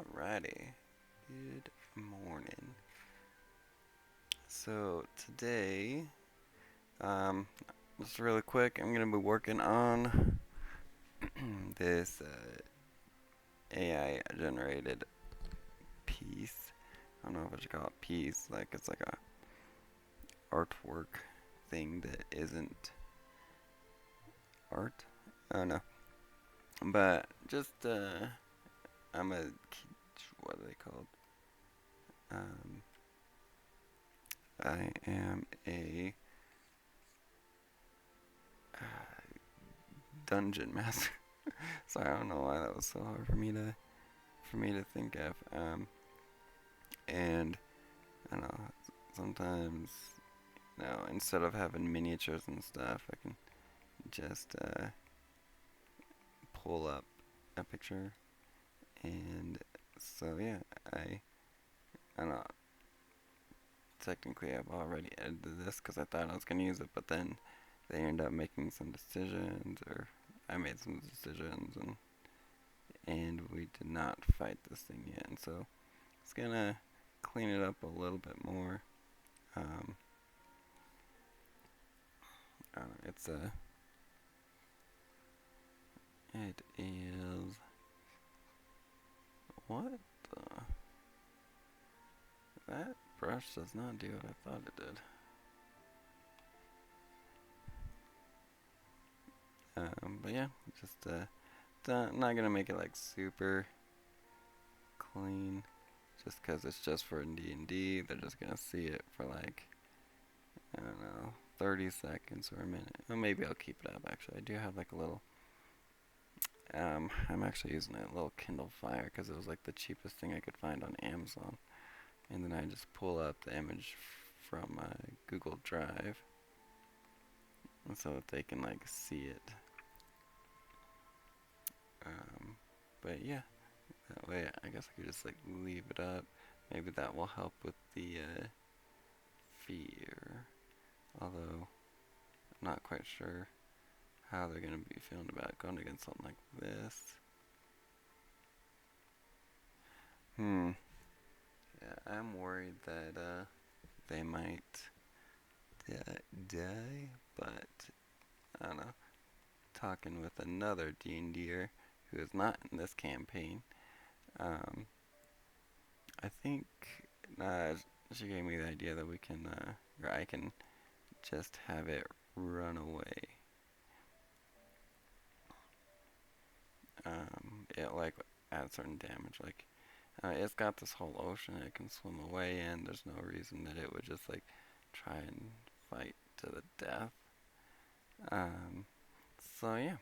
Alrighty, good morning. So today, um, just really quick, I'm gonna be working on this AI generated piece. I don't know if I should call it piece, like it's like a artwork thing that isn't art. I don't know, but just I'm a what are they called? Um, I am a dungeon master. Sorry, I don't know why that was so hard for me to think of. And I don't know. Sometimes, instead of having miniatures and stuff, I can just pull up a picture. And so yeah, I don't know. Technically, I've already edited this because I thought I was gonna use it, but then they ended up making some decisions, or I made some decisions, and we did not fight this thing yet. And so it's gonna clean it up a little bit more. Um, it's a. It is. What the? That brush does not do what I thought it did. But yeah, just not gonna make it like super clean, just because it's just for D&D. They're just gonna see it for like I don't know, 30 seconds or a minute. Well, maybe I'll keep it up. Actually, I do have like a little. I'm actually using a little Kindle Fire because it was like the cheapest thing I could find on Amazon. And then I just pull up the image from my Google Drive so that they can like see it. Um, but yeah, that way I guess I could just like leave it up. Maybe that will help with the fear. Although I'm not quite sure how they're gonna be feeling about going against something like this. Hmm. Yeah, I'm worried that they might die, but I don't know. Talking with another D&D'er who is not in this campaign, um, I think uh, she gave me the idea that we can, or I can just have it run away. It like adds certain damage. Like it's got this whole ocean it can swim away in. There's no reason that it would just like try and fight to the death. Um, so yeah,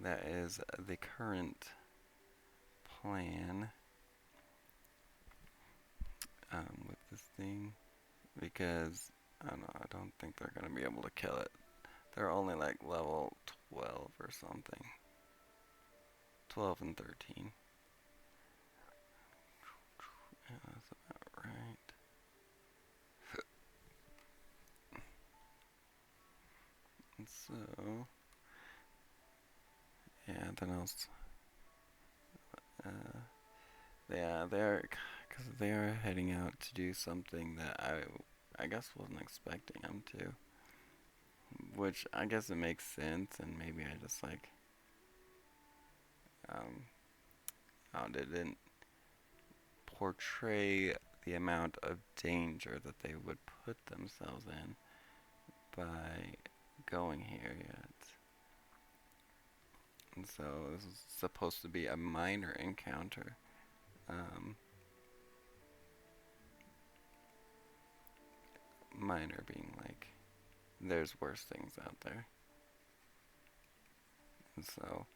that is the current plan with this thing because I don't know. I don't think they're gonna be able to kill it. They're only like level 12 or something. 12 and 13. Yeah, that's about right. And so, yeah, then else, uh, yeah, they're, because they are heading out to do something that I guess wasn't expecting them to. Which I guess it makes sense, and maybe I just like, um, how they didn't portray the amount of danger that they would put themselves in by going here yet. And so this is supposed to be a minor encounter. Um, Minor being like, there's worse things out there. And so,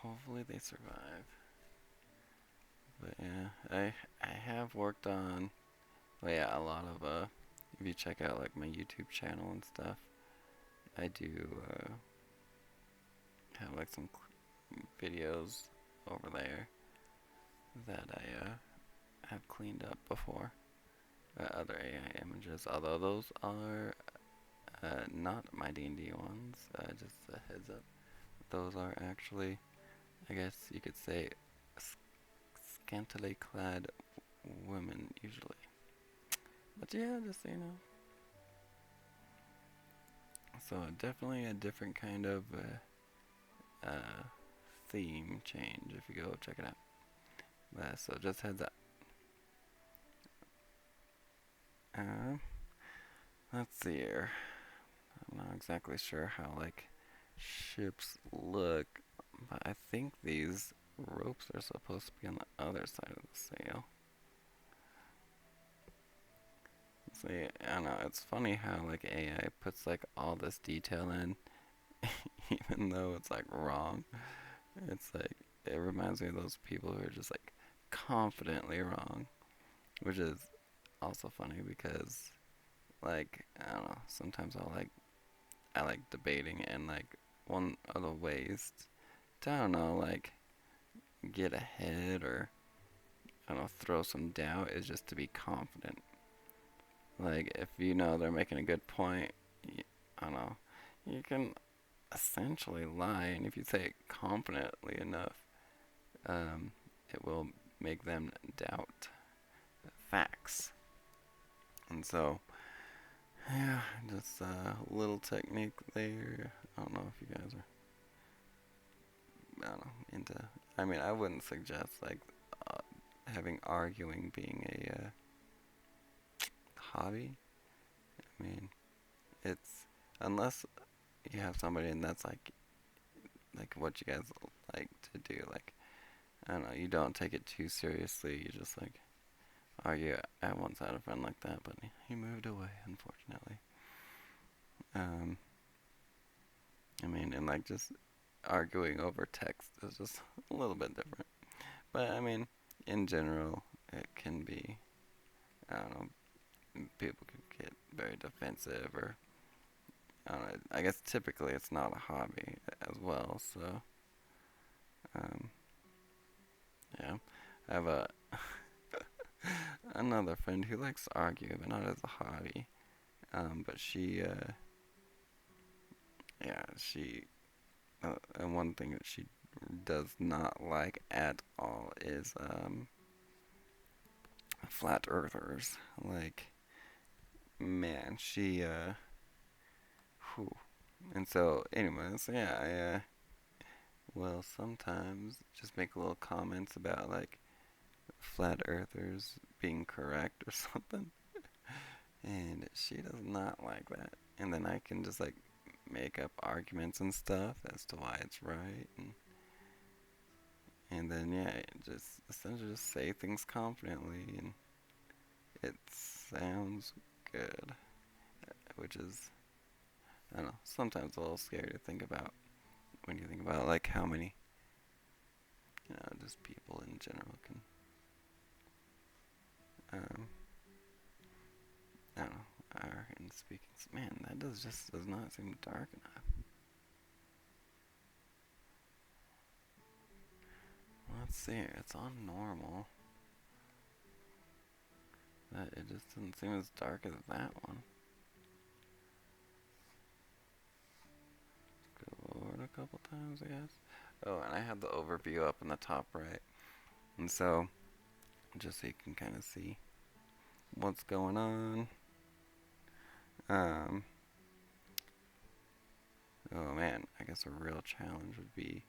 hopefully they survive. But yeah, I have worked on, well yeah, a lot of, if you check out like my YouTube channel and stuff, I do, have like some videos over there that I, have cleaned up before. Other AI images, although those are not my D&D ones. Just a heads up, those are actually, I guess you could say, scantily clad women usually. But yeah, just so you know. So definitely a different kind of theme change if you go check it out. So just heads up. Uh, let's see here. I'm not exactly sure how like ships look, but I think these ropes are supposed to be on the other side of the sail. See, I don't know, it's funny how like AI puts like all this detail in, even though it's like wrong. It's like, it reminds me of those people who are just like confidently wrong, which is also funny because like, I don't know, sometimes I like debating, and like one of the ways to, I don't know, like get ahead or I don't know, throw some doubt is just to be confident. Like if you know they're making a good point, I don't know, you can essentially lie, and if you say it confidently enough, it will make them doubt facts. And so, yeah, just a little technique there. I don't know if you guys are, I don't know, into. I mean, I wouldn't suggest like uh, having arguing being a hobby. I mean, it's unless you have somebody and that's like what you guys like to do. Like I don't know, you don't take it too seriously. You just like argue. I once had a friend like that, but he moved away, unfortunately. Um, I mean, and like just arguing over text is just a little bit different. But I mean, in general, it can be, I don't know, people can get very defensive or, I don't know, I guess typically it's not a hobby as well, so, um, yeah. I have a, another friend who likes to argue, but not as a hobby. But yeah, and one thing that she does not like at all is, flat earthers. Like, man, whew. And so, anyways, yeah, will sometimes just make little comments about, like, flat earthers being correct or something. And she does not like that. And then I can just, like, make up arguments and stuff as to why it's right. And then, yeah, just essentially just say things confidently. And it sounds good. Which is, I don't know, sometimes a little scary to think about when you think about like how many, just people in general can, um, I don't know, are in speaking. Man, that does not seem dark enough. Let's see, it's on normal. But it just doesn't seem as dark as that one. Go over it a couple times, I guess. Oh, and I have the overview up in the top right. And so, just so you can kind of see what's going on. Um, oh man, I guess a real challenge would be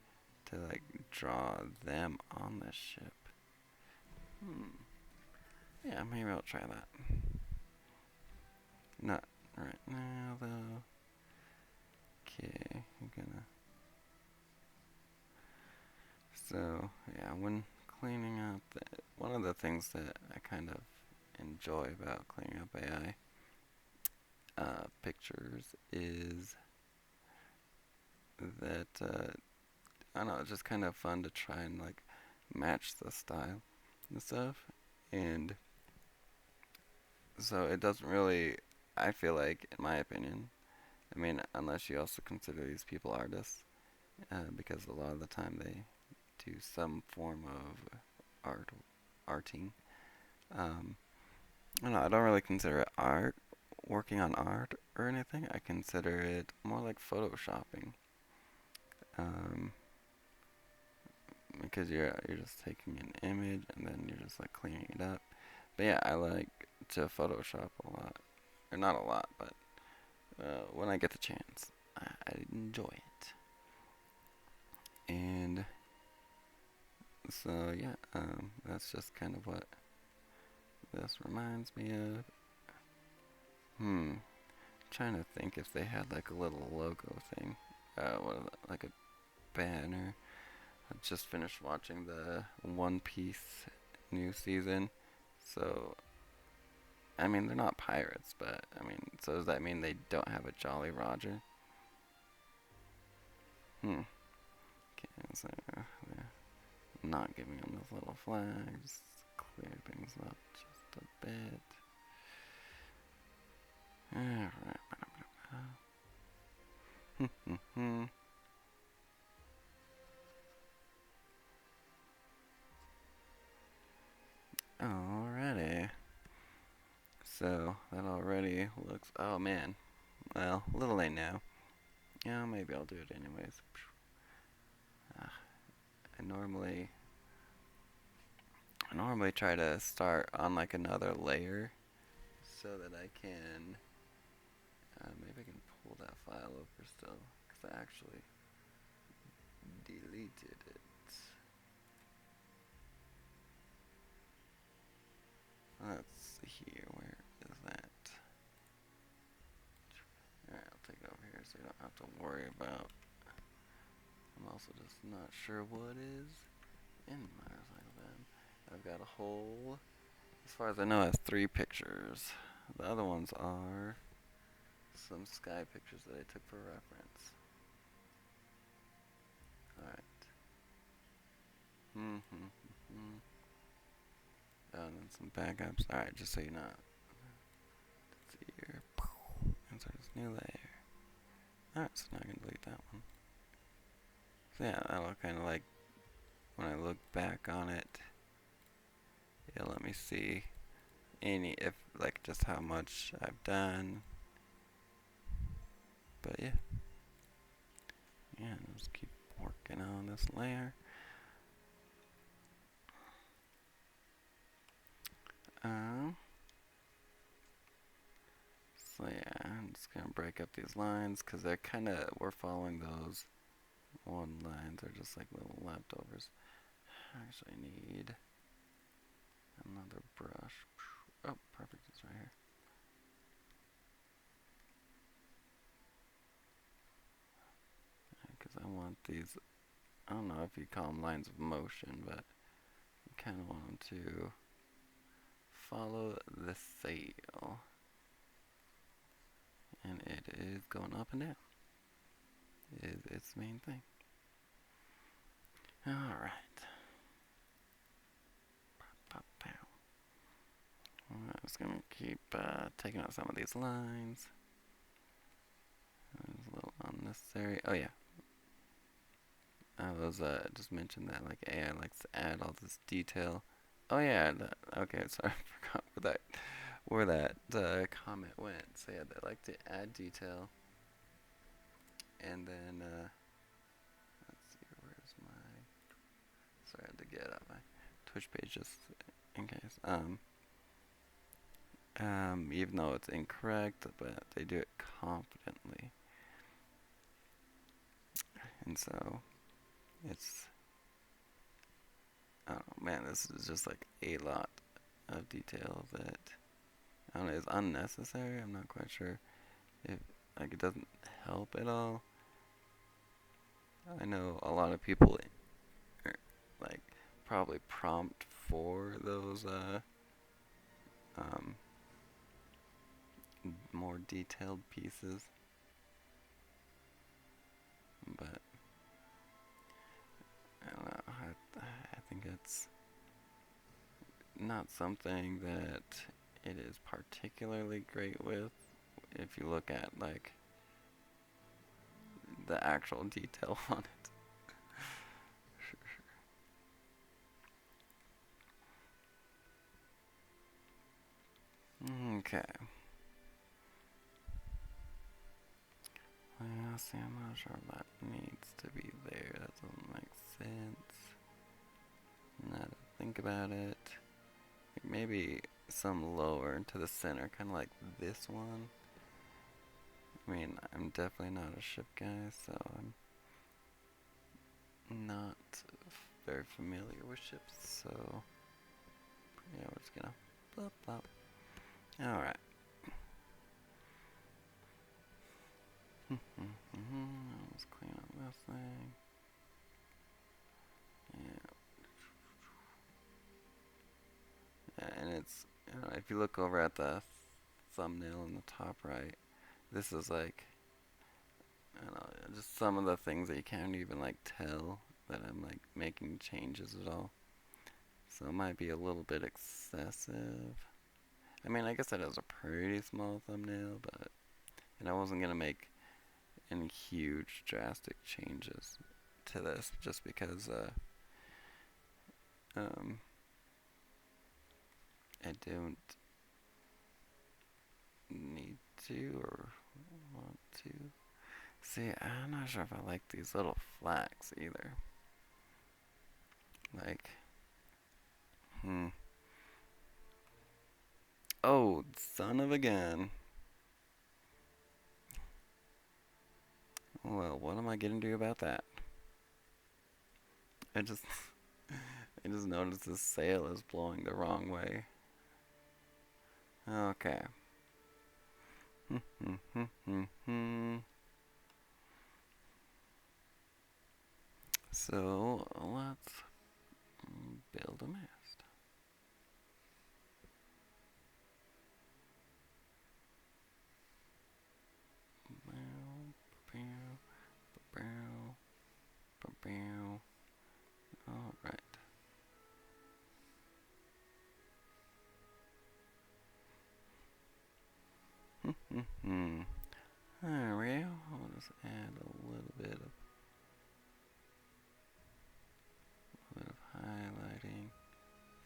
to like draw them on the ship. Yeah, maybe I'll try that. Not right now though. Okay, I'm gonna. So yeah, when cleaning up, one of the things that I kind of enjoy about cleaning up AI pictures is that I don't know, it's just kind of fun to try and like match the style and stuff. And so it doesn't really, I feel like, in my opinion, I mean, unless you also consider these people artists, because a lot of the time they do some form of arting. Um, I don't know, I don't really consider it art, working on art or anything. I consider it more like photoshopping. Um, because you're just taking an image and then you're just like cleaning it up. But yeah, I like to Photoshop a lot, or not a lot, but when I get the chance, I enjoy it. And so yeah, that's just kind of what this reminds me of. Trying to think if they had like a little logo thing, what is it, like a banner. I just finished watching the One Piece new season, so I mean they're not pirates, but I mean, so does that mean they don't have a Jolly Roger? Hmm. Okay, so they're not giving them those little flags. Clear things up just a bit. Alright. Alrighty. So that already looks. Oh man. Well, a little late now. Yeah, maybe I'll do it anyways. I normally try to start on like another layer so that I can maybe I can pull that file over still because I actually deleted it. Let's see here. Where is that? Alright, I'll take it over here so you don't have to worry about. I'm also just not sure what is in my recycle bin. I've got a whole, as far as I know, it has 3 pictures. The other ones are some sky pictures that I took for reference. Alright. Oh, and then some backups. Alright, just so you know. Let's see here. Insert this new layer. Alright, so now I can delete that one. So yeah, that'll kind of like, when I look back on it, it'll let me see if like just how much I've done. But yeah. Yeah, just keep working on this layer. So yeah, I'm just gonna break up these lines because we're following those one lines. They're just like little leftovers. Actually, I need another brush. Oh, perfect, it's right here. Because I want these, I don't know if you call them lines of motion, but I kind of want them to follow the sail. And it is going up and down. Is its main thing. Alright. I'm just gonna keep taking out some of these lines. It's a little unnecessary. Oh yeah. I was just mentioned that like AI likes to add all this detail. Oh yeah. Okay, sorry, I forgot where that comment went. So yeah, they like to add detail, and then let's see, where's my? Sorry, I had to get up my Twitch page just in case. Even though it's incorrect, but they do it confidently, and so it's. Oh man, this is just like a lot of detail that I don't know is unnecessary. I'm not quite sure if like it doesn't help at all. I know a lot of people like probably prompt for those um, more detailed pieces, but I don't know. I think it's not something that it is particularly great with. If you look at like the actual detail on it. Okay. Well, see, I'm not sure if that needs to be there. That doesn't make sense. think about it, maybe some lower into the center, kind of like this one. I mean, I'm definitely not a ship guy, so I'm not very familiar with ships, so yeah, we're just gonna blop blop. Alright. Let's clean up this thing. Yeah, and it's, you know, if you look over at the thumbnail in the top right, this is like, I don't know, just some of the things that you can't even like tell that I'm like making changes at all. So it might be a little bit excessive. I mean, I guess that is a pretty small thumbnail, but and I wasn't gonna make any huge drastic changes to this just because um, I don't need to or want to. See, I'm not sure if I like these little flags either. Like, oh, son of a gun. Well, what am I gonna do about that? I just, I just noticed this sail is blowing the wrong way. Okay. So, let's build a mast. Alright. There we go. I'll just add a little bit of highlighting.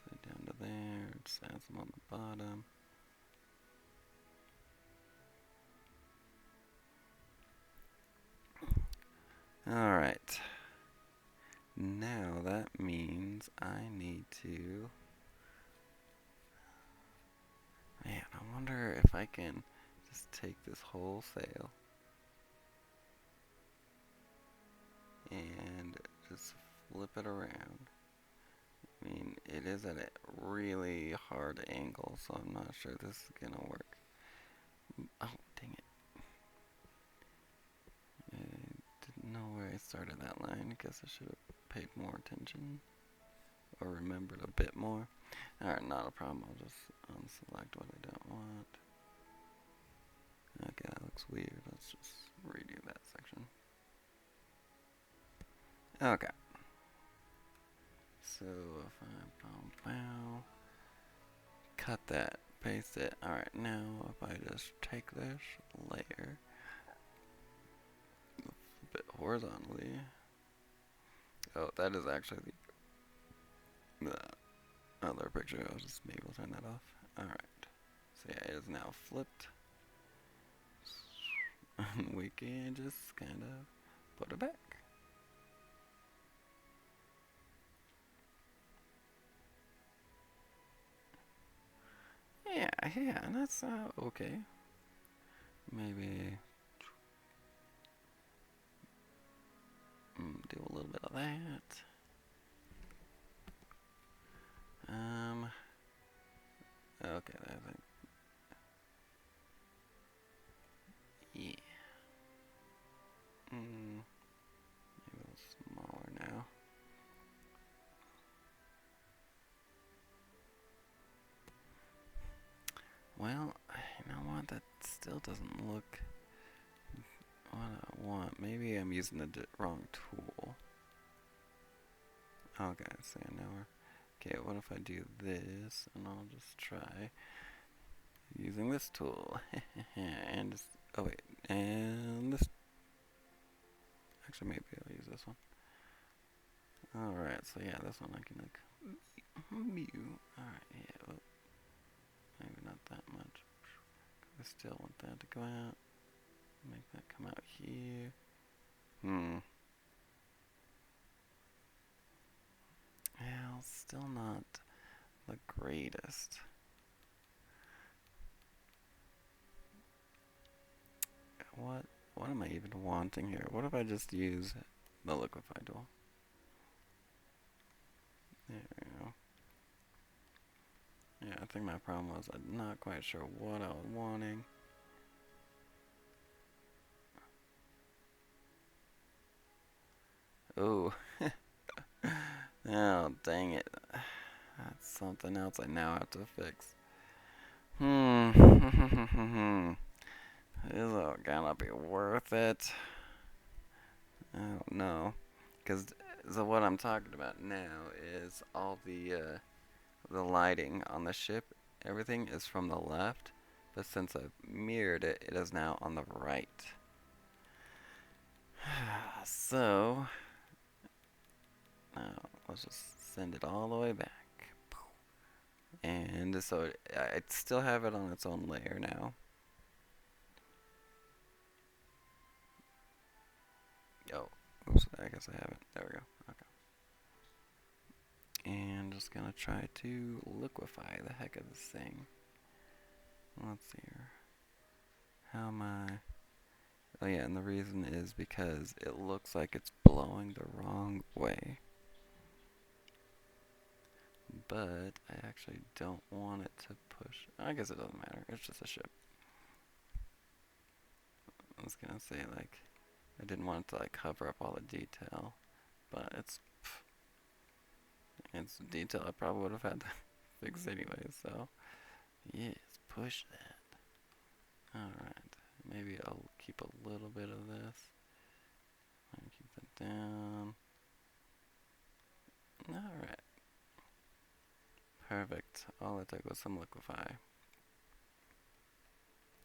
So down to there. Just add some on the bottom. Alright. Now that means I need to... Man, I wonder if I can just take this whole sail and just flip it around. I mean, it is at a really hard angle, so I'm not sure this is gonna work. Oh, dang it. I didn't know where I started that line. I guess I should have paid more attention or remembered a bit more. Alright, not a problem. I'll just unselect what I don't want. Okay, that looks weird. Let's just redo that section. Okay. So if I cut that, paste it. Alright, now if I just take this layer, a bit horizontally. Oh, that is actually the other picture. I'll just maybe we'll turn that off. Alright. So yeah, it is now flipped. We can just kind of put it back. Yeah, that's okay. Maybe do a little bit of that. Okay, I think. Yeah. Maybe a little smaller now. Well, you know what? That still doesn't look what I want. Maybe I'm using the wrong tool. Okay, so now we're... Okay, what if I do this, and I'll just try using this tool. And just... Oh wait, and this... Actually, maybe I'll use this one. Alright, so yeah, this one I can like... Alright, yeah, well, maybe not that much. I still want that to go out. Make that come out here. Well, still not the greatest. What am I even wanting here? What if I just use the liquefy tool? There we go. Yeah, I think my problem was I'm not quite sure what I was wanting. Oh. Oh, dang it. That's something else I now have to fix. Is it gonna be worth it? I don't know. Because so what I'm talking about now is all the lighting on the ship. Everything is from the left, but since I've mirrored it, it is now on the right. So now let's just send it all the way back. And so I still have it on its own layer now. Oh, oops, I guess I haven't. There we go. Okay. And just gonna try to liquefy the heck of this thing. Let's see here. How am I? Oh yeah, and the reason is because it looks like it's blowing the wrong way. But I actually don't want it to push. I guess it doesn't matter. It's just a ship. I was gonna say, like, I didn't want it to like cover up all the detail, but it's detail I probably would have had to fix anyway. So yes, push that. All right, maybe I'll keep a little bit of this. And keep that down. All right. Perfect. All it took was some liquefy.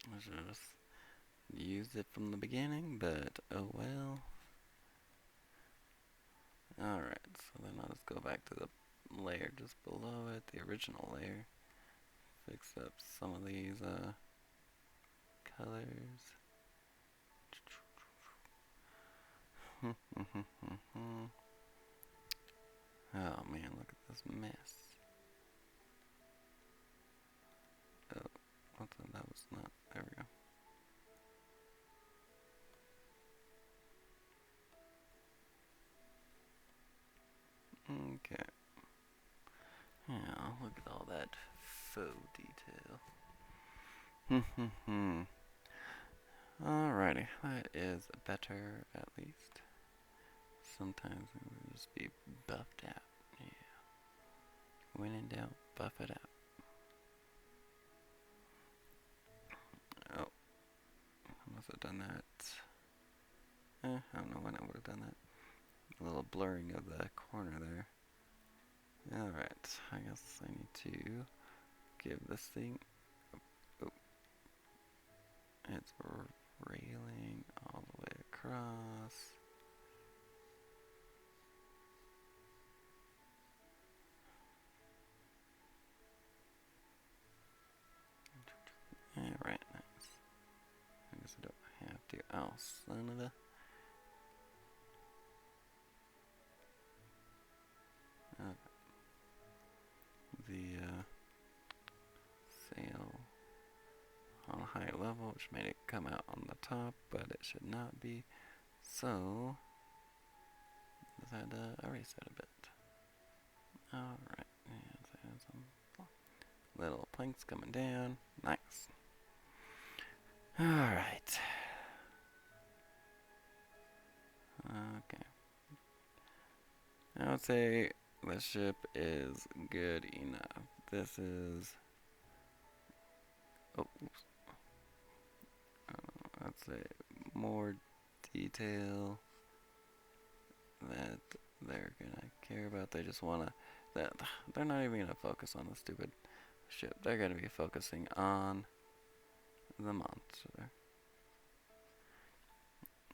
I should have just used it from the beginning, but oh well. Alright, so then I'll just go back to the layer just below it, the original layer. Fix up some of these colors. Oh man, look at this mess. Oh, that was not, there we go. Okay. Yeah, look at all that faux detail. Alrighty, that is better at least. Sometimes it would just be buffed out. Yeah. When in doubt, buff it out. Oh, I must have done that. I don't know when I would have done that. A little blurring of the corner there. Alright, I guess I need to give this thing. Oh, it's railing all the way across. Alright, nice. I guess I don't have to. Oh, son of a. Okay. The sail on a high level, which made it come out on the top, but it should not be. So, just had to erase that a bit. Alright, and some little planks coming down. Nice. Alright. Okay. I would say the ship is good enough. This is. Oh, oops. I'd say more detail that they're gonna care about. They just wanna. That they're not even gonna focus on the stupid ship. They're gonna be focusing on the monster.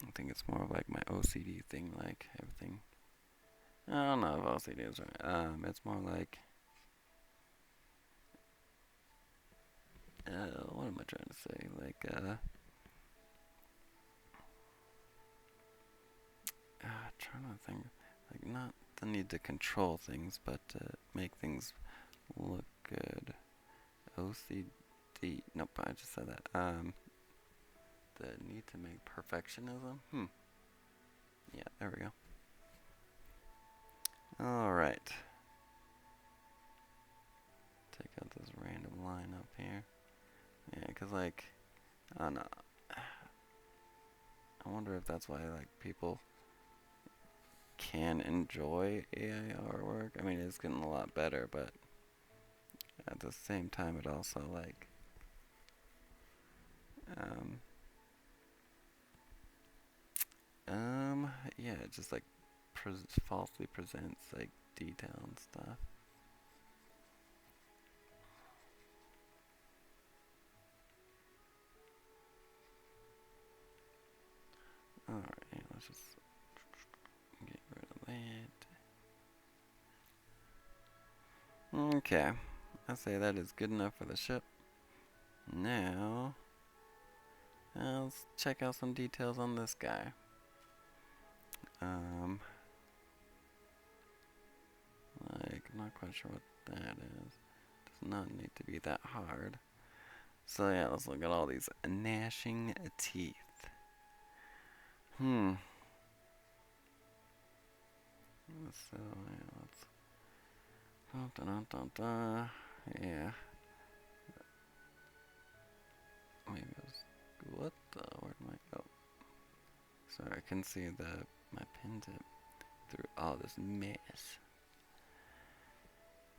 I think it's more of like my OCD thing, like everything. I don't know if OCD is right. It's more like, what am I trying to say? Like, trying to think, like not the need to control things, but to make things look good. OCD. Nope, I just said that. The need to make perfectionism. Yeah, there we go. Alright. Take out this random line up here. Yeah, cause like, I don't know. I wonder if that's why like people can enjoy AI artwork. I mean, it's getting a lot better, but at the same time, it also like, yeah, it just like falsely presents like detail and stuff. Alright, let's just get rid of that. Okay, I say that is good enough for the ship. Now, let's check out some details on this guy. Like, I'm not quite sure what that is. Does not need to be that hard. So yeah, let's look at all these gnashing teeth. So yeah, let's yeah. Maybe it was what the where'd my sorry, I couldn't see my pen tip through all this mess.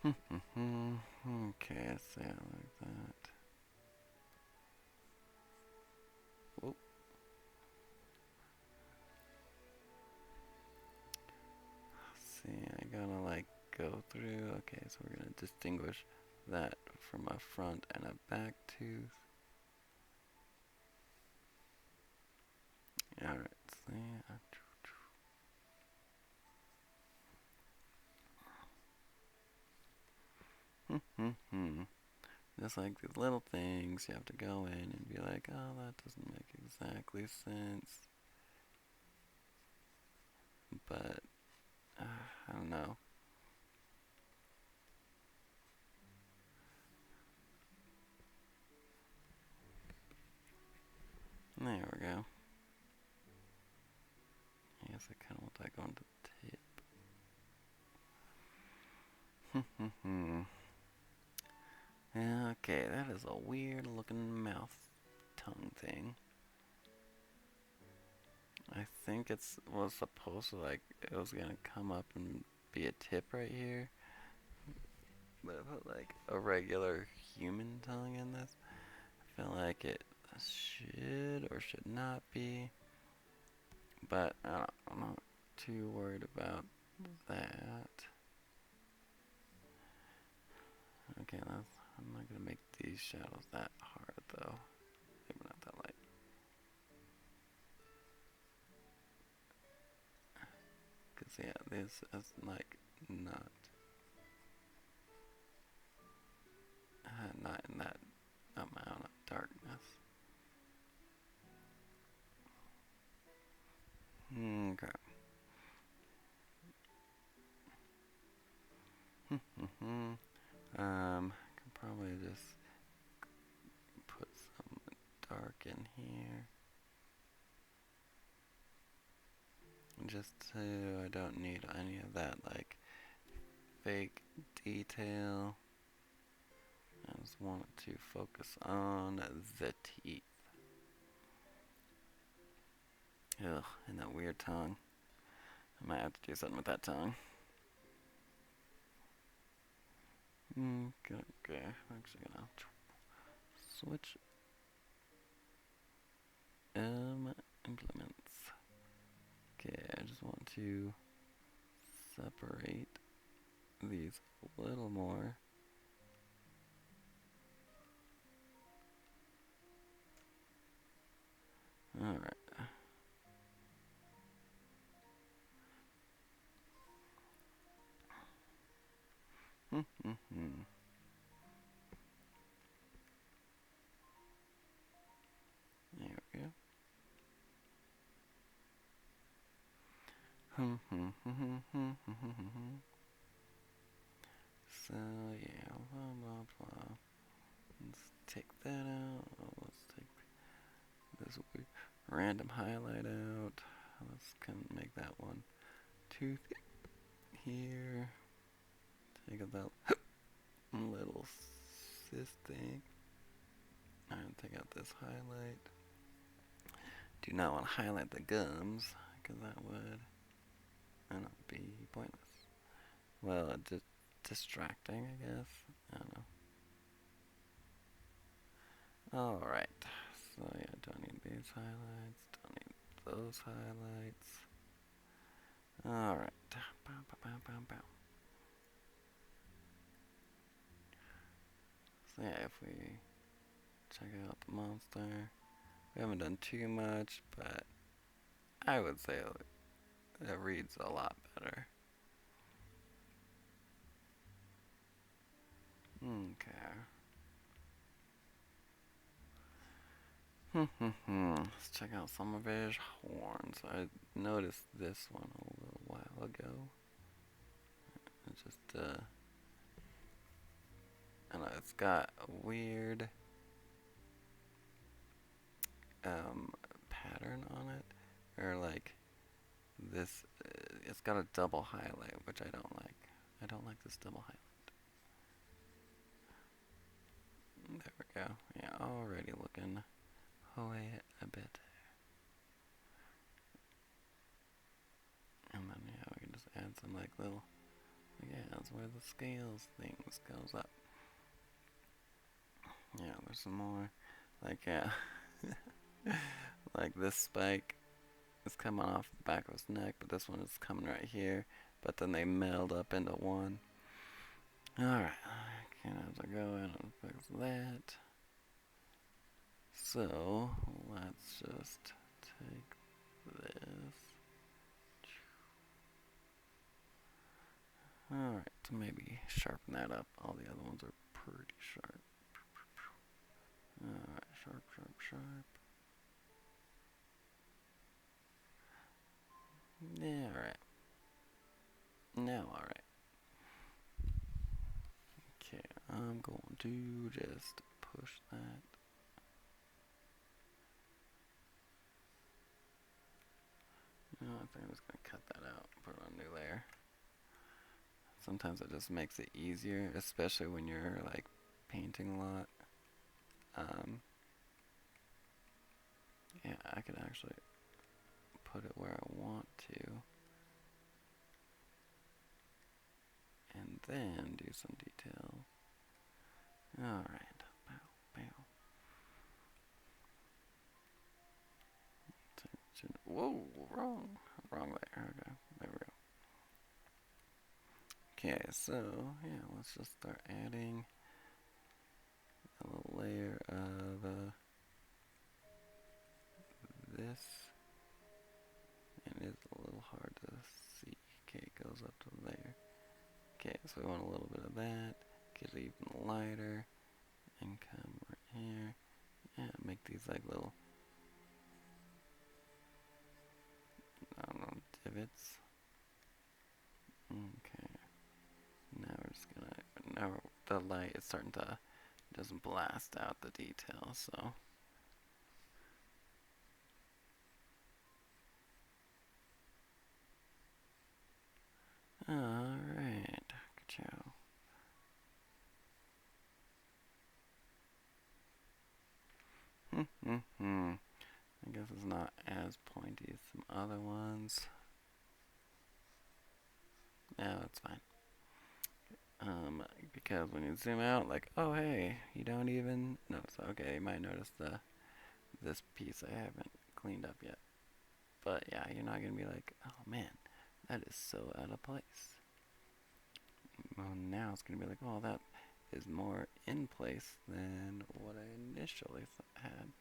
Okay, let's say it like that. Whoop. See, I gotta like go through. Okay, so we're gonna distinguish that from a front and a back tooth. Alright, see. Just like these little things, you have to go in and be like, oh, that doesn't make exactly sense. But, I don't know. There we go. I guess I kind of want that going to the tip. Okay, that is a weird looking mouth tongue thing. I think it was supposed to like, it was gonna come up and be a tip right here. But I put like a regular human tongue in this. I feel like it should or should not be. But I'm not too worried about that. Okay, I'm not gonna make these shadows that hard though. Maybe not that light. Cause yeah, this is like not in that amount of darkness. Okay. Can probably just put some dark in here. Just so I don't need any of that like fake detail. I just want to focus on the teeth. Ugh, and that weird tongue. I might have to do something with that tongue. Okay, I'm actually gonna switch implements. Okay, I just want to separate these a little more. Alright. There we go. So yeah, blah blah blah. Let's take that out. Let's take this random highlight out. Let's make that one tooth here. Take out that little cis thing. And take out this highlight. Do not want to highlight the gums, because that would, I don't know, be pointless. Well, distracting, I guess. I don't know. Alright. So yeah, don't need these highlights. Don't need those highlights. Alright. Bow, bow, bow, bow, bow. So yeah, if we check out the monster, we haven't done too much, but I would say it reads a lot better. Okay. Let's check out some of his horns. I noticed this one a little while ago. It's just, I don't know, it's got a weird pattern on it. Or like this, it's got a double highlight, which I don't like. I don't like this double highlight. There we go. Yeah, already looking away a bit. And then yeah, we can just add some like little, yeah, that's where the scales things goes up. Yeah, there's some more. Like, yeah. Like this spike is coming off the back of his neck, but this one is coming right here. But then they meld up into one. Alright, I can have to go in and fix that. So, let's just take this. Alright, so maybe sharpen that up. All the other ones are pretty sharp. Alright, sharp, sharp, sharp. Yeah, alright. Now, alright. Okay, I'm going to just push that. No, I think I'm just going to cut that out and put it on a new layer. Sometimes it just makes it easier, especially when you're like painting a lot. Yeah, I could actually put it where I want to. And then do some detail. Alright. Bow, bow. Whoa, wrong layer. Okay, there we go. Okay, so yeah, let's just start adding a little layer of this. And it's a little hard to see. Okay, it goes up to there. Okay, so we want a little bit of that. Get it even lighter. And come right here. Yeah, make these like little, I don't know, divots. Okay. Now we're just gonna, now the light is starting to just blast out the detail, so. Alright, ciao. I guess it's not as pointy as some other ones. No, it's fine. Because when you zoom out, like, oh hey, you don't even notice. Okay, you might notice this piece I haven't cleaned up yet. But yeah, you're not gonna be like, oh man, that is so out of place. Well, now it's gonna be like, oh, that is more in place than what I initially had.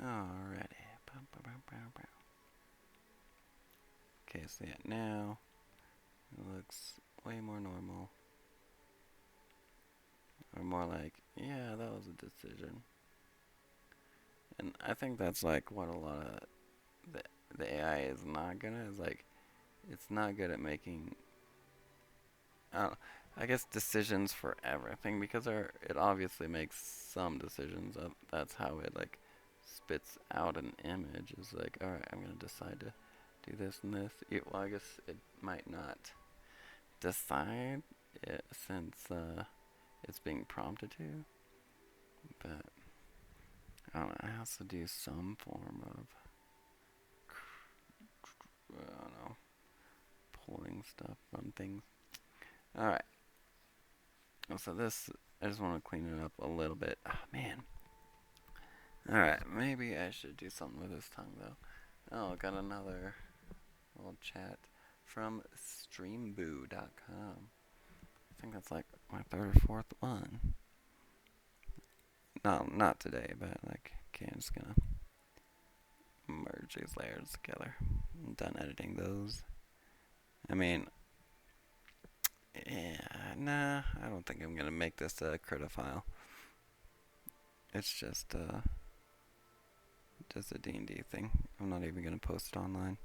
Alrighty. Okay, so yeah, now it looks way more normal. Or more like, yeah, that was a decision. And I think that's like what a lot of the the AI is not gonna is like it's not good at making uh, I guess decisions for everything because it obviously makes some decisions. That's how it like spits out an image. Is like, all right, I'm gonna decide to do this and this. Well, I guess it might not decide it since it's being prompted to, but I don't know. It has to do some form of I don't know pulling stuff from things. All right. So this I just want to clean it up a little bit. Oh man. Alright, maybe I should do something with this tongue though. Oh, got another little chat from streamboo.com. I think that's like my third or fourth one. No, not today, but like, okay, I'm just gonna merge these layers together. I'm done editing those. I mean, yeah, nah, I don't think I'm gonna make this a critter file. It's just a D&D thing. I'm not even gonna post it online.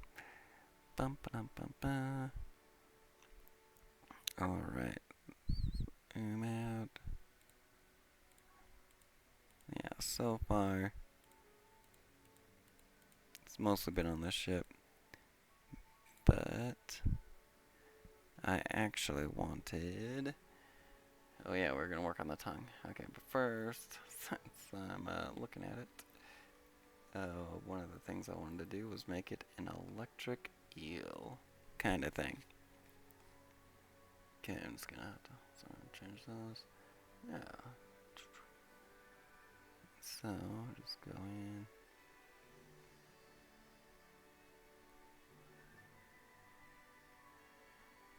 Bum ba dum bum ba. Alright. Zoom out. Yeah, so far it's mostly been on this ship. But I actually wanted oh yeah, we're gonna work on the tongue. Okay, but first, since I'm looking at it, one of the things I wanted to do was make it an electric eel kind of thing. Okay, I'm just gonna have to change those. Yeah. So, just go in.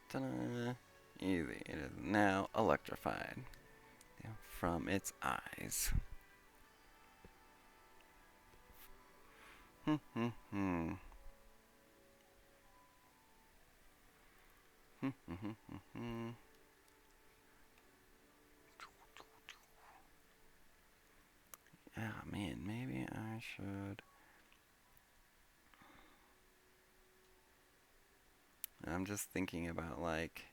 Ta-da! Easy. It is now electrified from its eyes. Ah, man, maybe I should. I'm just thinking about like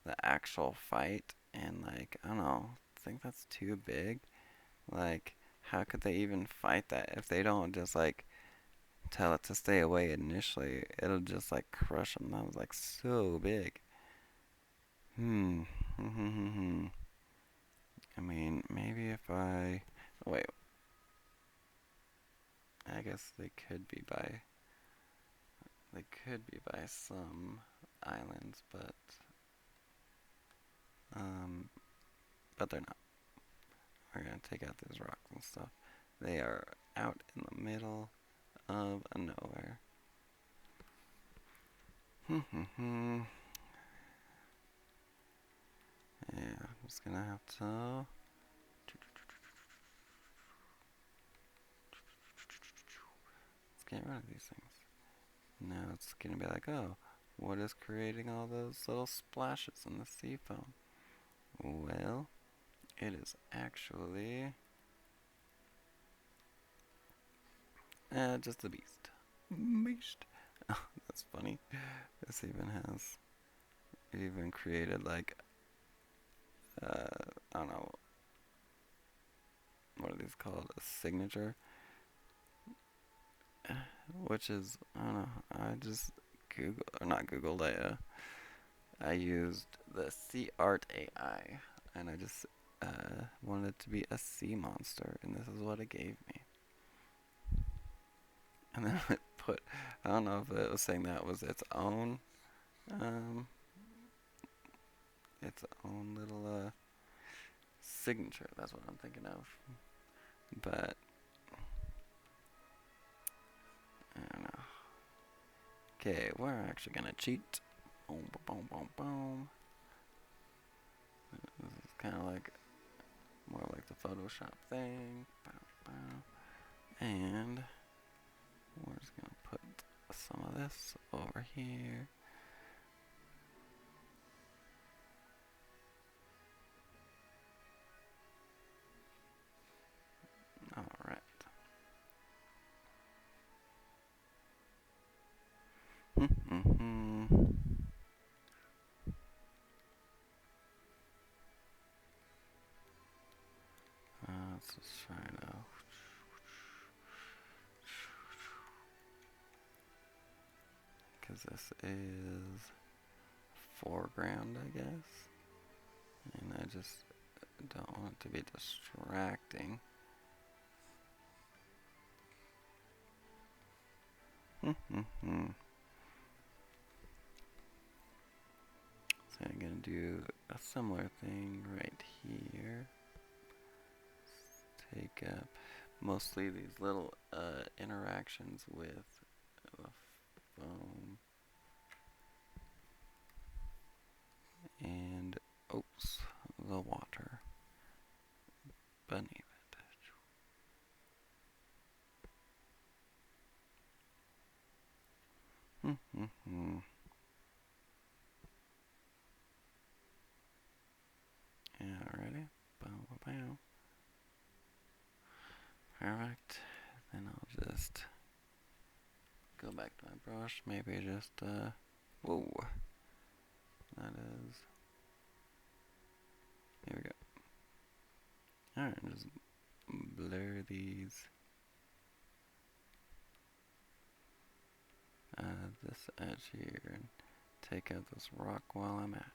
the actual fight and like I don't know, I think that's too big. Like how could they even fight that if they don't just like tell it to stay away initially? It'll just like crush them. That was like so big. Hmm. I mean, maybe if I wait, I guess they could be by some islands, um, but they're not. We're gonna take out these rocks and stuff. They are out in the middle of a nowhere. Yeah, I'm just gonna have to. Let's get rid of these things. Now it's gonna be like, oh, what is creating all those little splashes in the sea foam? Well, it is actually just the beast. Beast. Oh, that's funny. This it even created like, I don't know, what are these called? A signature? Which is, I don't know, I just not Googled, I used the Sea Art AI, and I just wanted it to be a sea monster, and this is what it gave me. And then it put, I don't know if it was saying that was um, its own little signature. That's what I'm thinking of. But I don't know. Okay, we're actually gonna cheat. Boom, boom, boom, boom. This is kind of like more like the Photoshop thing. Bow, bow. And we're just gonna put some of this over here. Alright. Let's just try to. Because this is foreground, I guess. And I just don't want it to be distracting. So I'm going to do a similar thing right here. Take up mostly these little interactions with the foam and oops, the water beneath it. Alrighty. Bow, bow. Perfect. Then I'll just go back to my brush. Maybe just, whoa. That is. Here we go. Alright, just blur these. This edge here and take out this rock while I'm at it.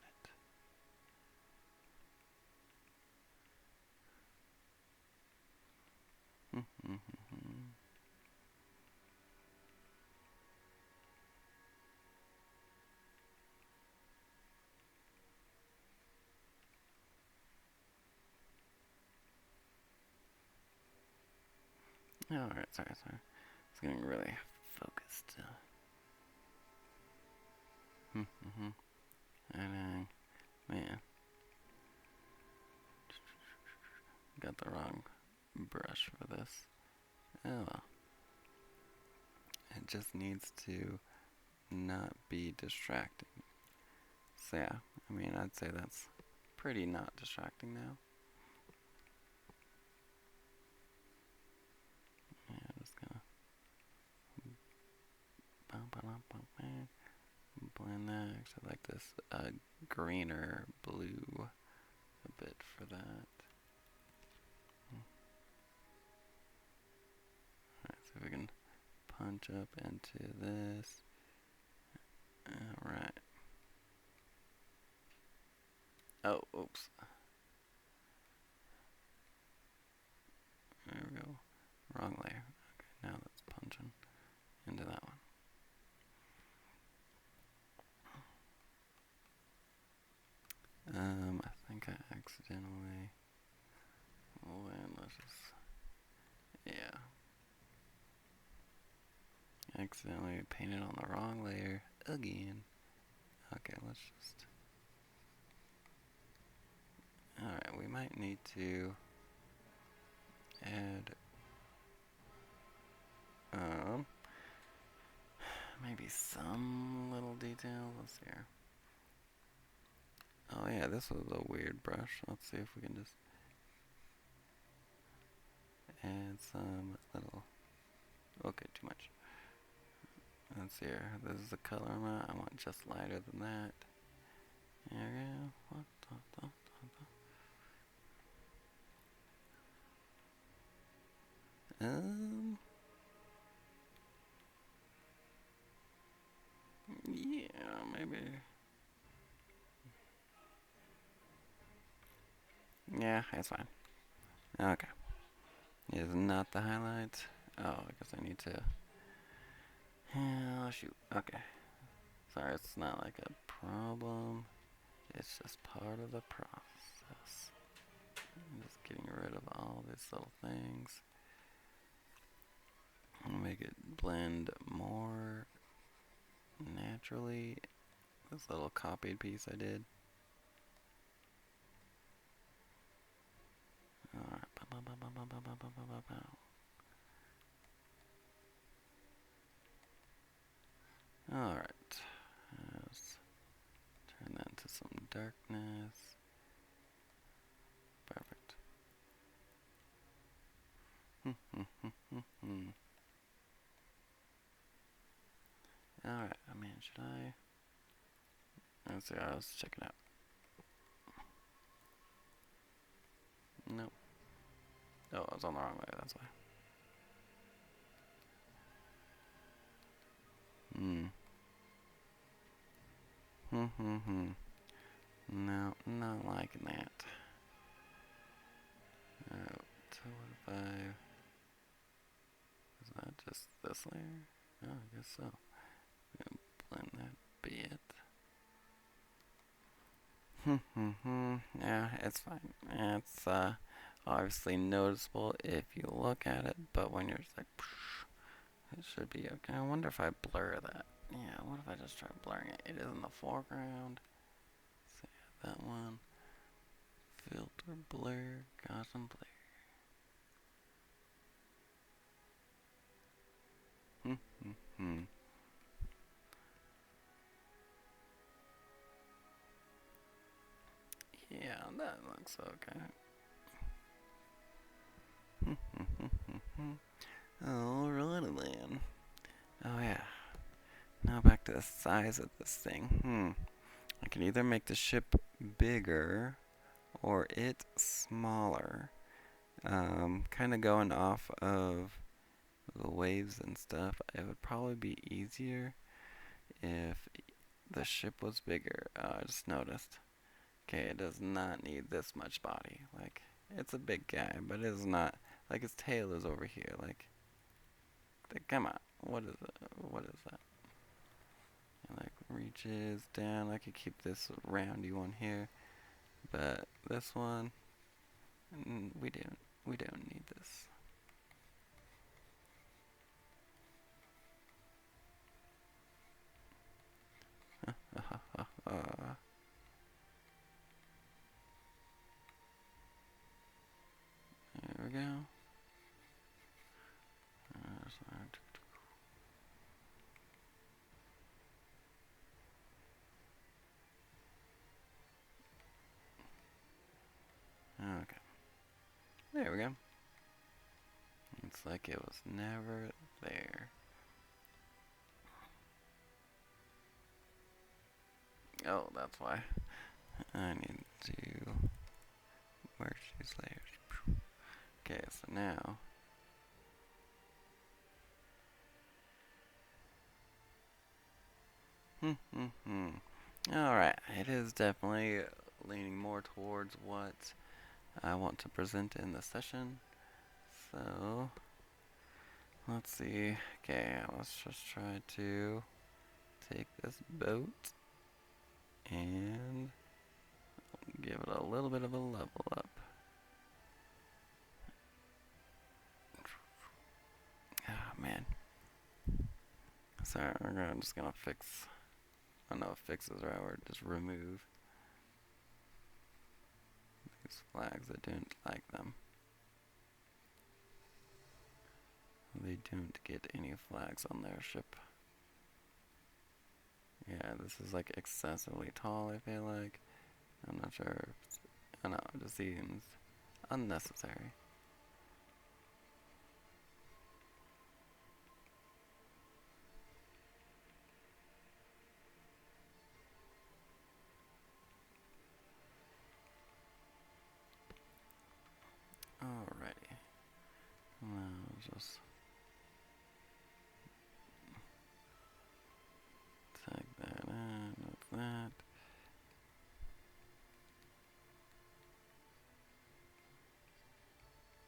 Alright, sorry. It's getting really focused. And man, got the wrong brush for this. Oh well. It just needs to not be distracting. So yeah, I mean, I'd say that's pretty not distracting now. Yeah, just gonna blend that. Actually, I like this greener blue a bit for that. Alright, so we can punch up into this. Alright. Oh, oops. There we go. Wrong layer. Okay, now that's punching into that one. I think I accidentally. Oh, and let's just. Yeah. Accidentally painted on the wrong layer again. Okay, let's just. Alright, we might need to add maybe some little detail. Let's see here. Oh yeah, this was a weird brush. Let's see if we can just add some little. Okay, too much. Let's see here. This is the color I want just lighter than that. There we go. Yeah, maybe. Yeah, it's fine. Okay. Is not the highlight. Oh, I guess I need to. Oh, shoot. Okay. Sorry, it's not like a problem. It's just part of the process. I'm just getting rid of all these little things. I'm gonna make it blend more naturally. This little copied piece I did. Alright. Alright. Let's turn that into some darkness. Perfect. Alright, I mean, should I? Let's see, I was checking out. Nope. Oh, I was on the wrong way, that's why. No, not liking that. Oh, 215. Is that just this layer? Oh, I guess so. I'm gonna blend that bit. Yeah, it's fine. It's obviously noticeable if you look at it, but when you're just like, it should be okay. I wonder if I blur that. Yeah, what if I just try blurring it? It is in the foreground. So yeah, that one. Filter, blur, Gaussian blur. Yeah, that looks okay. Alrighty then. Oh yeah. Now back to the size of this thing. I can either make the ship bigger or it smaller. Kind of going off of the waves and stuff, it would probably be easier if the ship was bigger. I just noticed. Okay, it does not need this much body. Like, it's a big guy, but it is not, like, his tail is over here. Like come on. What is it? What is that? It, like, reaches down. I could keep this roundy one here. But this one, we don't need this. There we go. Okay. There we go. It's like it was never there. Oh, that's why. I need to merge these layers. Okay, so now Alright, it is definitely leaning more towards what I want to present in the session. So, let's see. Okay, let's just try to take this boat and give it a little bit of a level up. Ah, man. Sorry, I'm just gonna fix. I don't know if fix is the right word. Just remove these flags. I don't like them. They don't get any flags on their ship. Yeah, this is like excessively tall, I feel like. I'm not sure if it's, I don't know, it just seems unnecessary. Alrighty. Now just tag that in with that.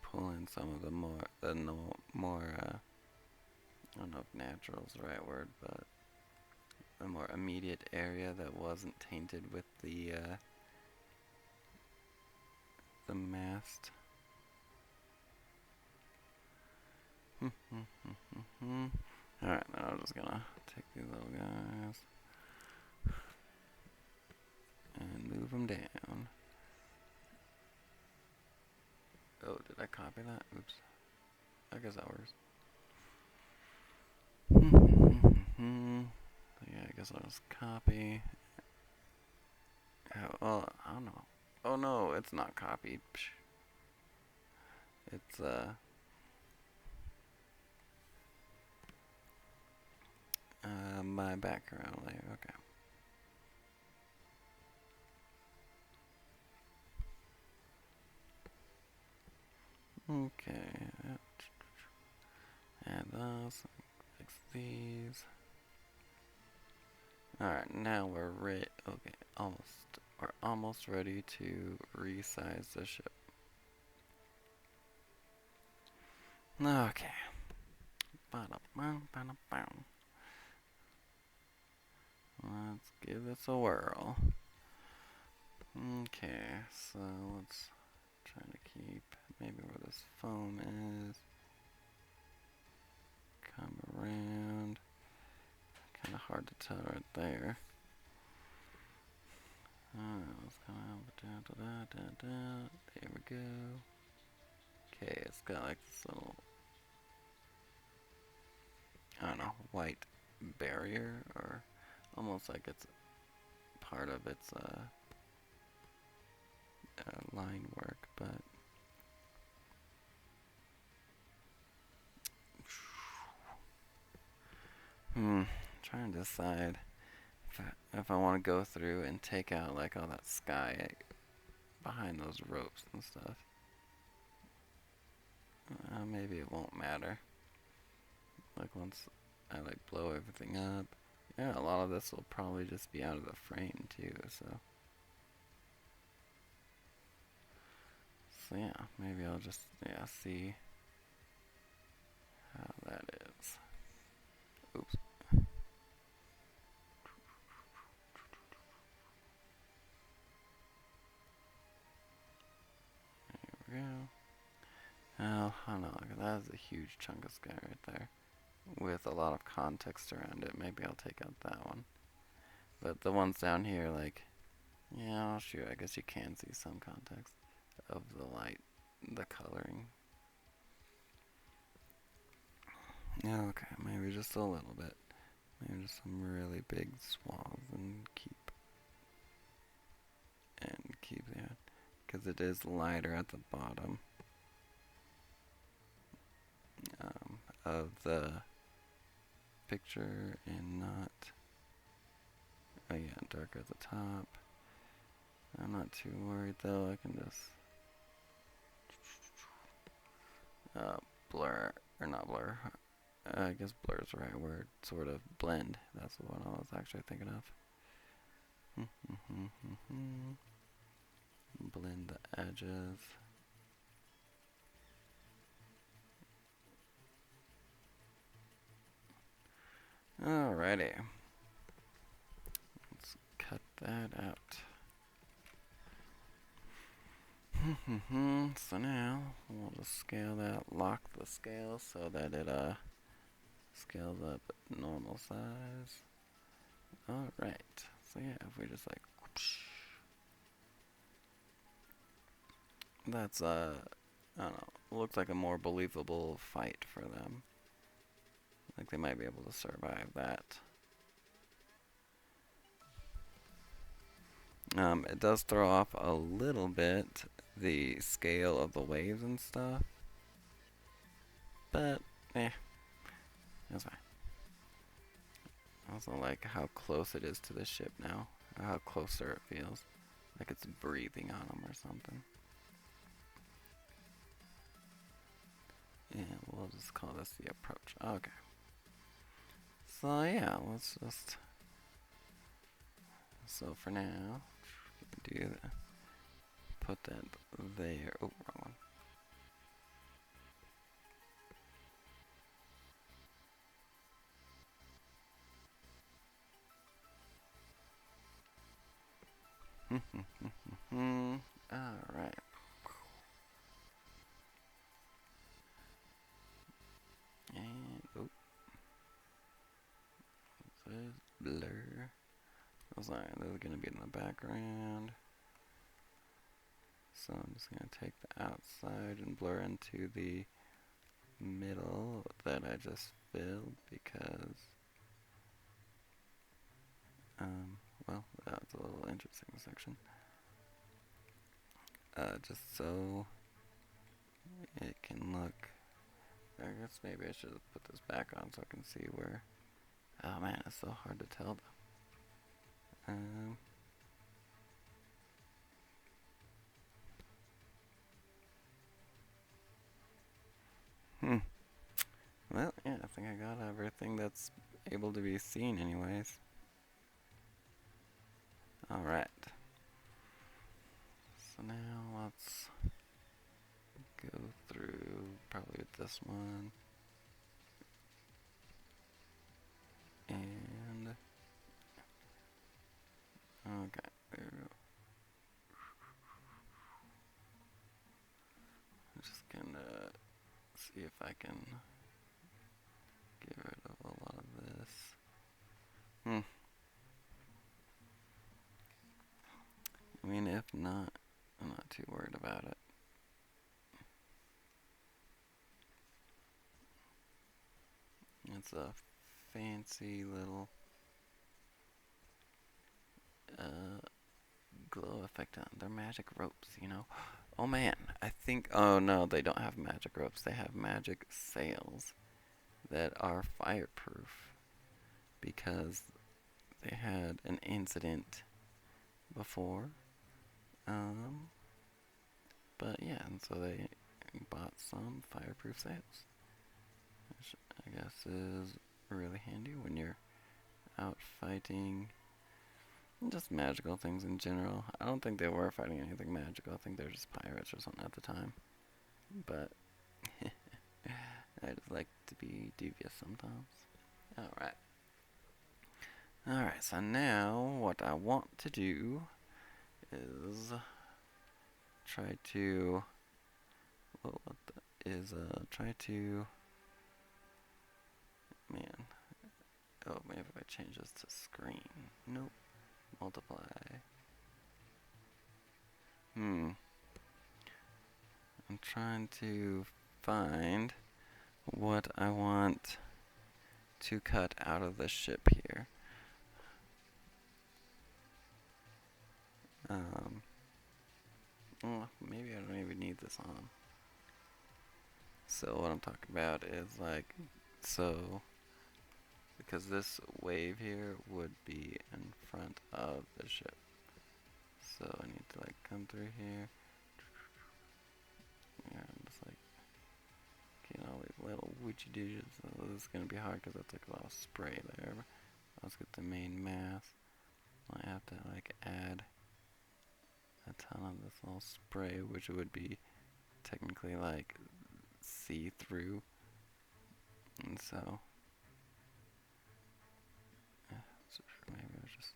Pull in some of the more, I don't know if natural is the right word, but the more immediate area that wasn't tainted with the mast. Alright, now I'm just gonna take these little guys and move them down. Oh, did I copy that? Oops. I guess that works. Yeah, I guess I'll just copy. Oh, well, I don't know. Oh no, it's not copied. It's, My background layer, okay. Okay, add those, fix these. Alright, now we're ready. Okay, almost. We're almost ready to resize the ship. Okay. Let's give this a whirl. Okay, so let's try to keep maybe where this foam is. Come around. Kind of hard to tell right there. Let's come out. There we go. Okay, it's got like this little, I don't know, white barrier, or almost like it's part of its line work, but trying to decide if I want to go through and take out like all that sky behind those ropes and stuff. Maybe it won't matter. Like once I like blow everything up. Yeah, a lot of this will probably just be out of the frame too, so yeah, maybe I'll just see how that is. Oops. There we go. Oh, I don't know, that is a huge chunk of sky right there. With a lot of context around it, maybe I'll take out that one. But the ones down here, like, yeah, sure, I guess you can see some context of the light, the coloring. Yeah, okay, maybe just a little bit. Maybe just some really big swaths and keep that. Because it is lighter at the bottom of the picture and not, oh yeah, darker at the top. I'm not too worried though, I can just blur, or not blur, I guess blur is the right word, sort of blend, that's the one I was actually thinking of. Blend the edges. Alrighty. Let's cut that out. So now we'll just scale that, lock the scale so that it scales up at normal size. Alright. So yeah, if we just like whoosh, that's I don't know, looks like a more believable fight for them. Like they might be able to survive that. It does throw off a little bit the scale of the waves and stuff, but that's fine. I also like how close it is to the ship now, or how closer it feels, like it's breathing on them or something. Yeah, we'll just call this the approach. Okay. So yeah, let's just, so for now, do that. Put that there. Oh, wrong one. Alright. And, oh. This is blur. I was like, this is going to be in the background. So I'm just going to take the outside and blur into the middle that I just filled because, well, that's a little interesting section. Just so it can look, I guess maybe I should put this back on so I can see where Oh man, it's so hard to tell though. Hmm. Well, yeah, I think I got everything that's able to be seen anyways. Alright. So now let's go through probably with this one. And okay, there we go. I'm just gonna see if I can get rid of a lot of this. I mean, if not, I'm not too worried about it. It's a fancy little glow effect on their magic ropes, you know? Oh man, I think, oh no, they don't have magic ropes. They have magic sails that are fireproof because they had an incident before. But yeah, and so they bought some fireproof sails, which I guess is really handy when you're out fighting just magical things in general. I don't think they were fighting anything magical. I think they're just pirates or something at the time. But I just like to be devious sometimes. Alright. Alright, so now what I want to do is try to try to man. Oh, maybe if I change this to screen. Nope. Multiply. I'm trying to find what I want to cut out of the ship here. Well, maybe I don't even need this on. So what I'm talking about is like, so because this wave here would be in front of the ship. So I need to like come through here. Yeah, I'm just like getting all these little witchy digits. So this is gonna be hard because that's like a lot of spray there. Let's get the main mass. I have to like add a ton of this little spray, which would be technically like see-through, and so yeah, so maybe I'll just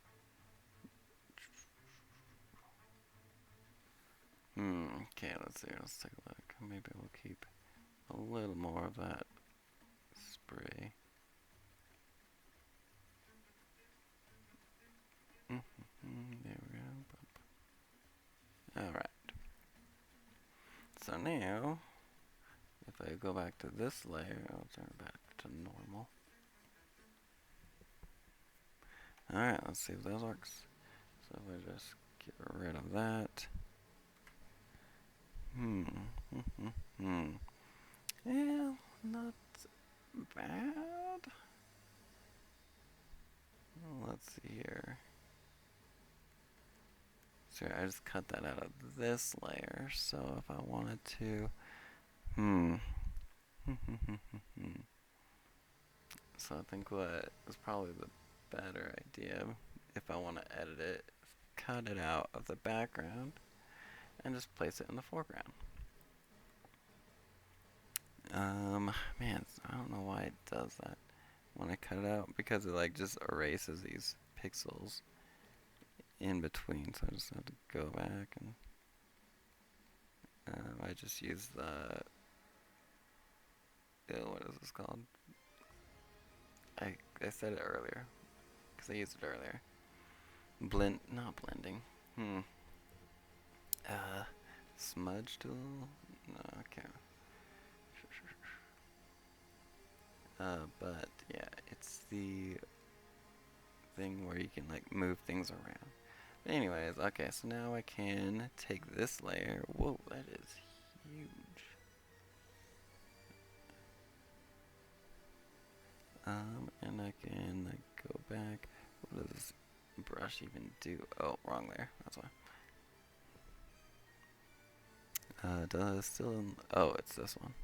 okay, let's see, let's take a look. Maybe we'll keep a little more of that spray. There we go. Alright. So now, if I go back to this layer, I'll turn it back to normal. Alright, let's see if that works. So if I just get rid of that. Yeah, not bad. Let's see here. So I just cut that out of this layer. So if I wanted to, so I think what is probably the better idea, if I want to edit it, is cut it out of the background and just place it in the foreground. Man, I don't know why it does that when I cut it out, because it like just erases these pixels in between, so I just have to go back and I just use the what is this called? I said it earlier because I used it earlier. Not blending. Smudge tool? No, okay. But yeah, it's the thing where you can like move things around. But anyways, okay, so now I can take this layer. Whoa, that is huge. And I can go back. What does this brush even do? Oh, wrong there. That's why. Does still? Oh, it's this one.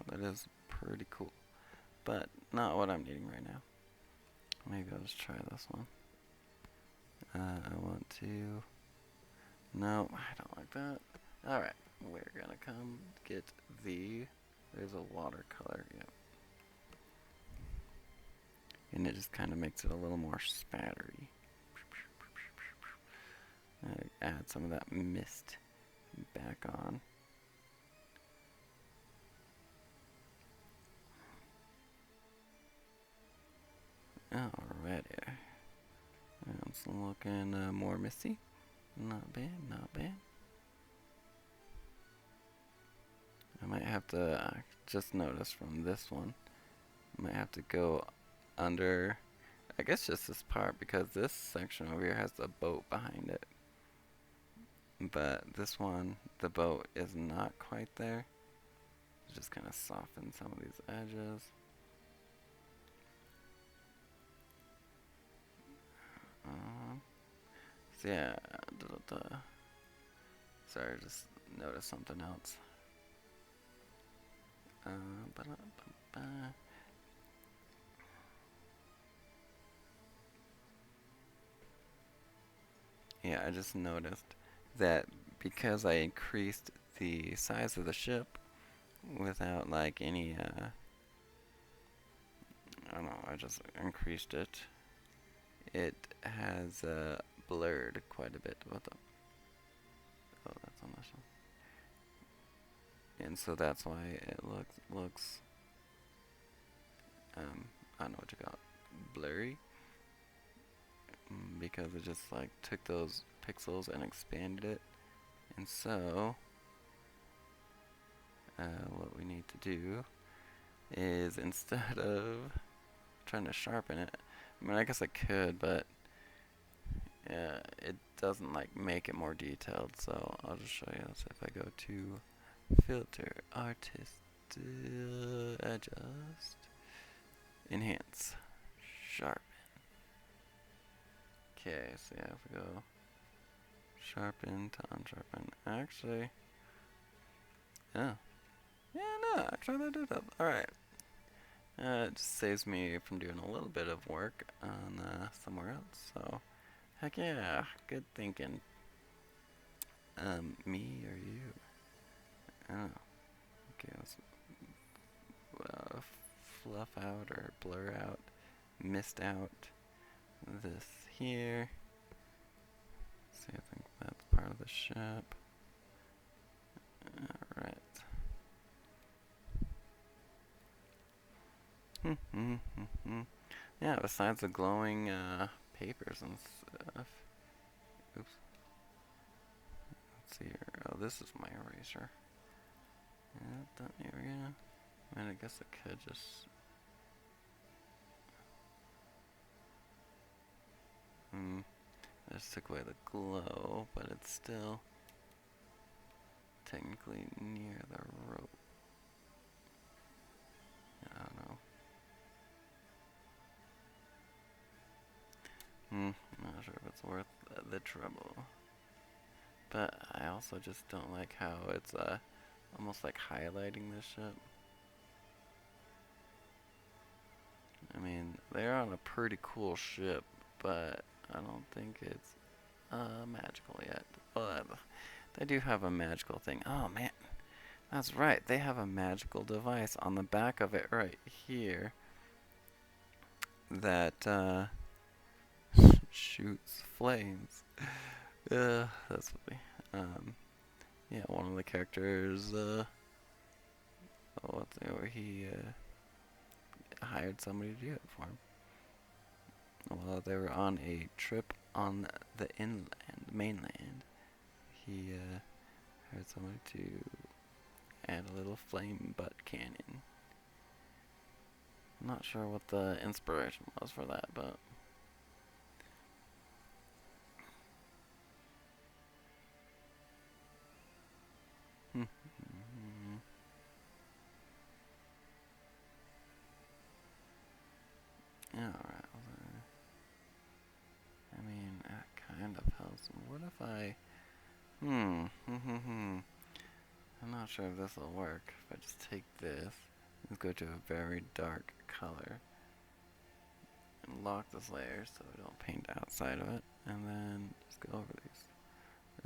That is pretty cool, but not what I'm needing right now. Maybe I'll just try this one. I want to. No, I don't like that. All right, we're gonna come get the. There's a watercolor. Yep. And it just kind of makes it a little more spattery. Add some of that mist back on. Alrighty. It's looking more misty. Not bad, not bad. I might have to just notice from this one. I might have to go under, I guess just this part, because this section over here has the boat behind it. But this one, the boat is not quite there. Just kind of soften some of these edges. So yeah, sorry, just noticed something else. Yeah, I just noticed that because I increased the size of the ship without like any, I don't know, I just increased it. It has blurred quite a bit. What the? Oh, that's on this one. And so that's why it looks I don't know what you call it, blurry, because it just like took those pixels and expanded it. And so what we need to do is, instead of trying to sharpen it, I mean, I guess I could, but it doesn't like make it more detailed. So I'll just show you this. If I go to filter, artist, adjust, enhance, sharpen. Okay, so yeah, if we go sharpen to unsharpen, actually, yeah, no, actually that did help. Alright, it just saves me from doing a little bit of work on somewhere else, so heck yeah, good thinking. Me or you? Oh, okay, let's fluff out or blur out, mist out this here. See, I think that's part of the ship. Alright. Yeah, besides the glowing papers and stuff. Oops. Let's see here. Oh, this is my eraser. Yeah, that area. I mean, I guess I could just. I just took away the glow, but it's still technically near the rope. I don't know. Not sure if it's worth the trouble. But I also just don't like how it's almost like highlighting this ship. I mean, they're on a pretty cool ship, but I don't think it's magical yet. But they do have a magical thing. Oh man, that's right. They have a magical device on the back of it right here that shoots flames. That's funny. Yeah, one of the characters, he hired somebody to do it for him. While they were on a trip on the mainland, he hired somebody to add a little flame butt cannon. I'm not sure what the inspiration was for that, but Alright. I mean, that kind of helps. What if I... I'm not sure if this will work. If I just take this, let's go to a very dark color, and lock this layer so we don't paint outside of it, and then just go over these.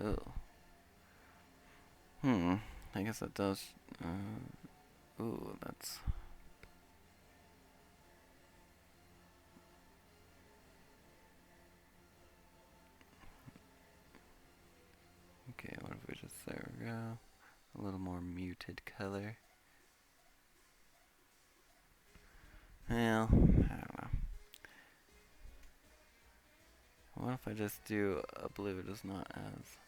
Ugh. I guess that does... ooh, that's... Okay, what if we just... There we go. A little more muted color. Well, I don't know. What if I just do a blue just not as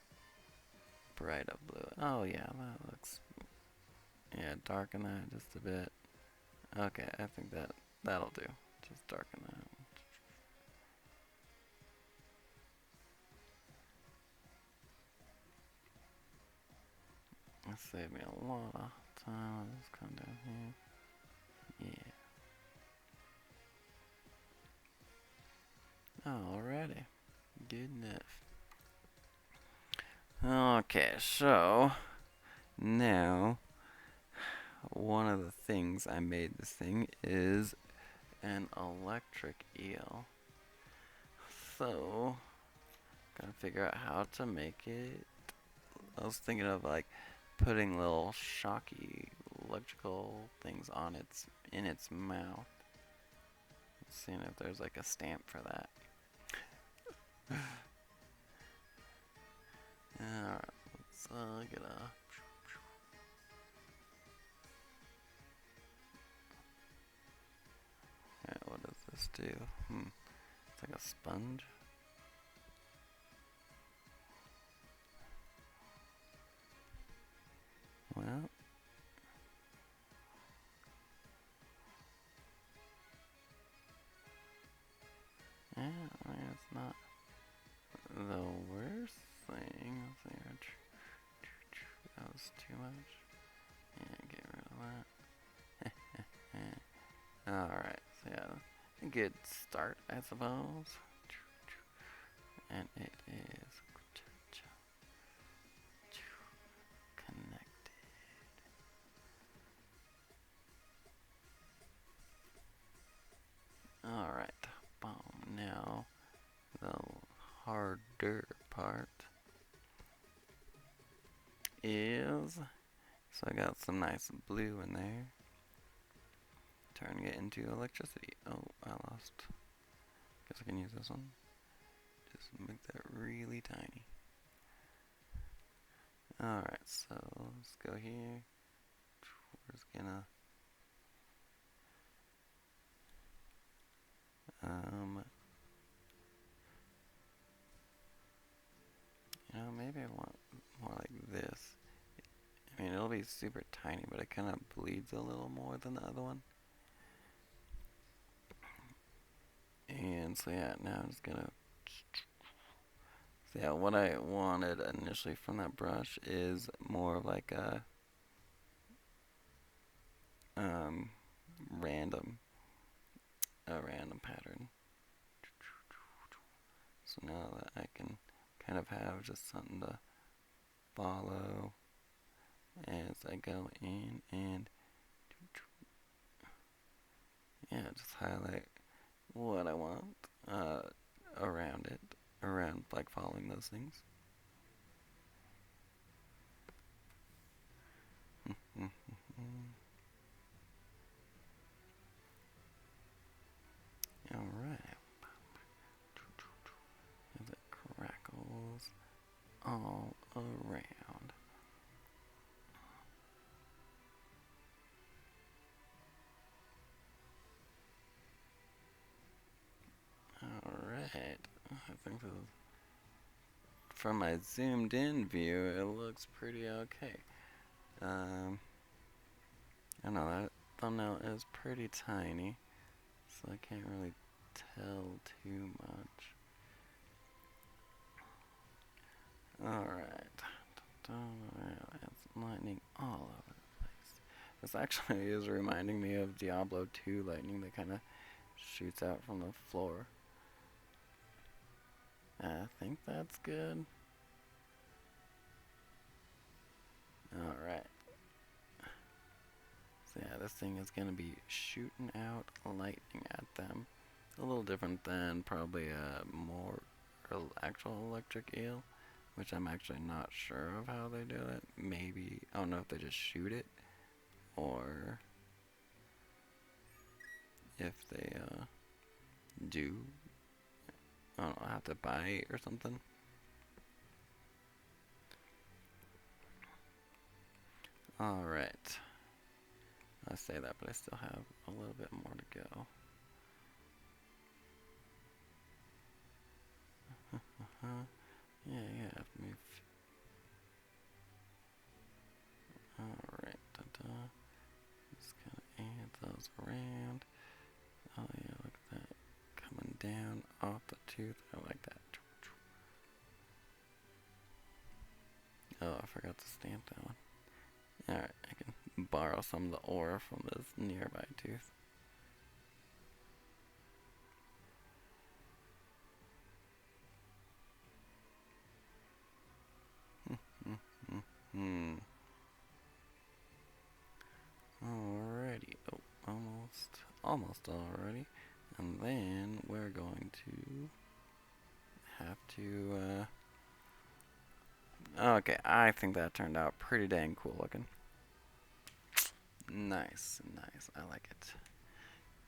bright a blue? Oh yeah, that looks... Yeah, darken that just a bit. Okay, I think that'll do. Just darken that. That saved me a lot of time. I'll just come down here. Yeah. Alrighty. Good enough. Okay, so now one of the things I made this thing is an electric eel. So gotta figure out how to make it. I was thinking of like putting little shocky electrical things on in its mouth. Seeing if there's like a stamp for that. Alright, let's get a... Alright, what does this do? It's like a sponge. Well... Yeah, I mean, it's not the worst thing. Let's see. That was too much. Yeah, get rid of that. Alright, so yeah, a good start, I suppose. And it is connected. Alright, boom. Now, the harder part is, so I got some nice blue in there, turning it into electricity. Oh, I lost. Guess I can use this one. Just make that really tiny. Alright, so let's go here. We're just gonna you know, maybe I want more like this. I mean, it'll be super tiny, but it kind of bleeds a little more than the other one. And so yeah, now I'm just gonna... So yeah, what I wanted initially from that brush is more of like a random pattern. So now that I can kind of have just something to follow as I go in, and yeah, just highlight what I want around it, around like following those things. Alright. As it crackles all around. Alright. I think this is, from my zoomed in view, it looks pretty okay. I don't know, that thumbnail is pretty tiny, so I can't really tell too much. Alright. It's lightning all over the place. This actually is reminding me of Diablo 2 lightning. They kind of shoots out from the floor. I think that's good. Alright. So yeah, this thing is gonna be shooting out lightning at them. A little different than probably a more actual electric eel, which I'm actually not sure of how they do it. Maybe, I don't know if they just shoot it, or if they do, I don't know, have to bite or something. Alright. I say that, but I still have a little bit more to go. Yeah, have to move. Alright, just kind of add those around. Oh yeah, look at that. Coming down off the tooth. I like that. Oh, I forgot to stamp that one. Alright, I can borrow some of the ore from this nearby tooth. Alrighty. Oh, almost already. And then we're going to have to, okay, I think that turned out pretty dang cool looking. Nice, I like it.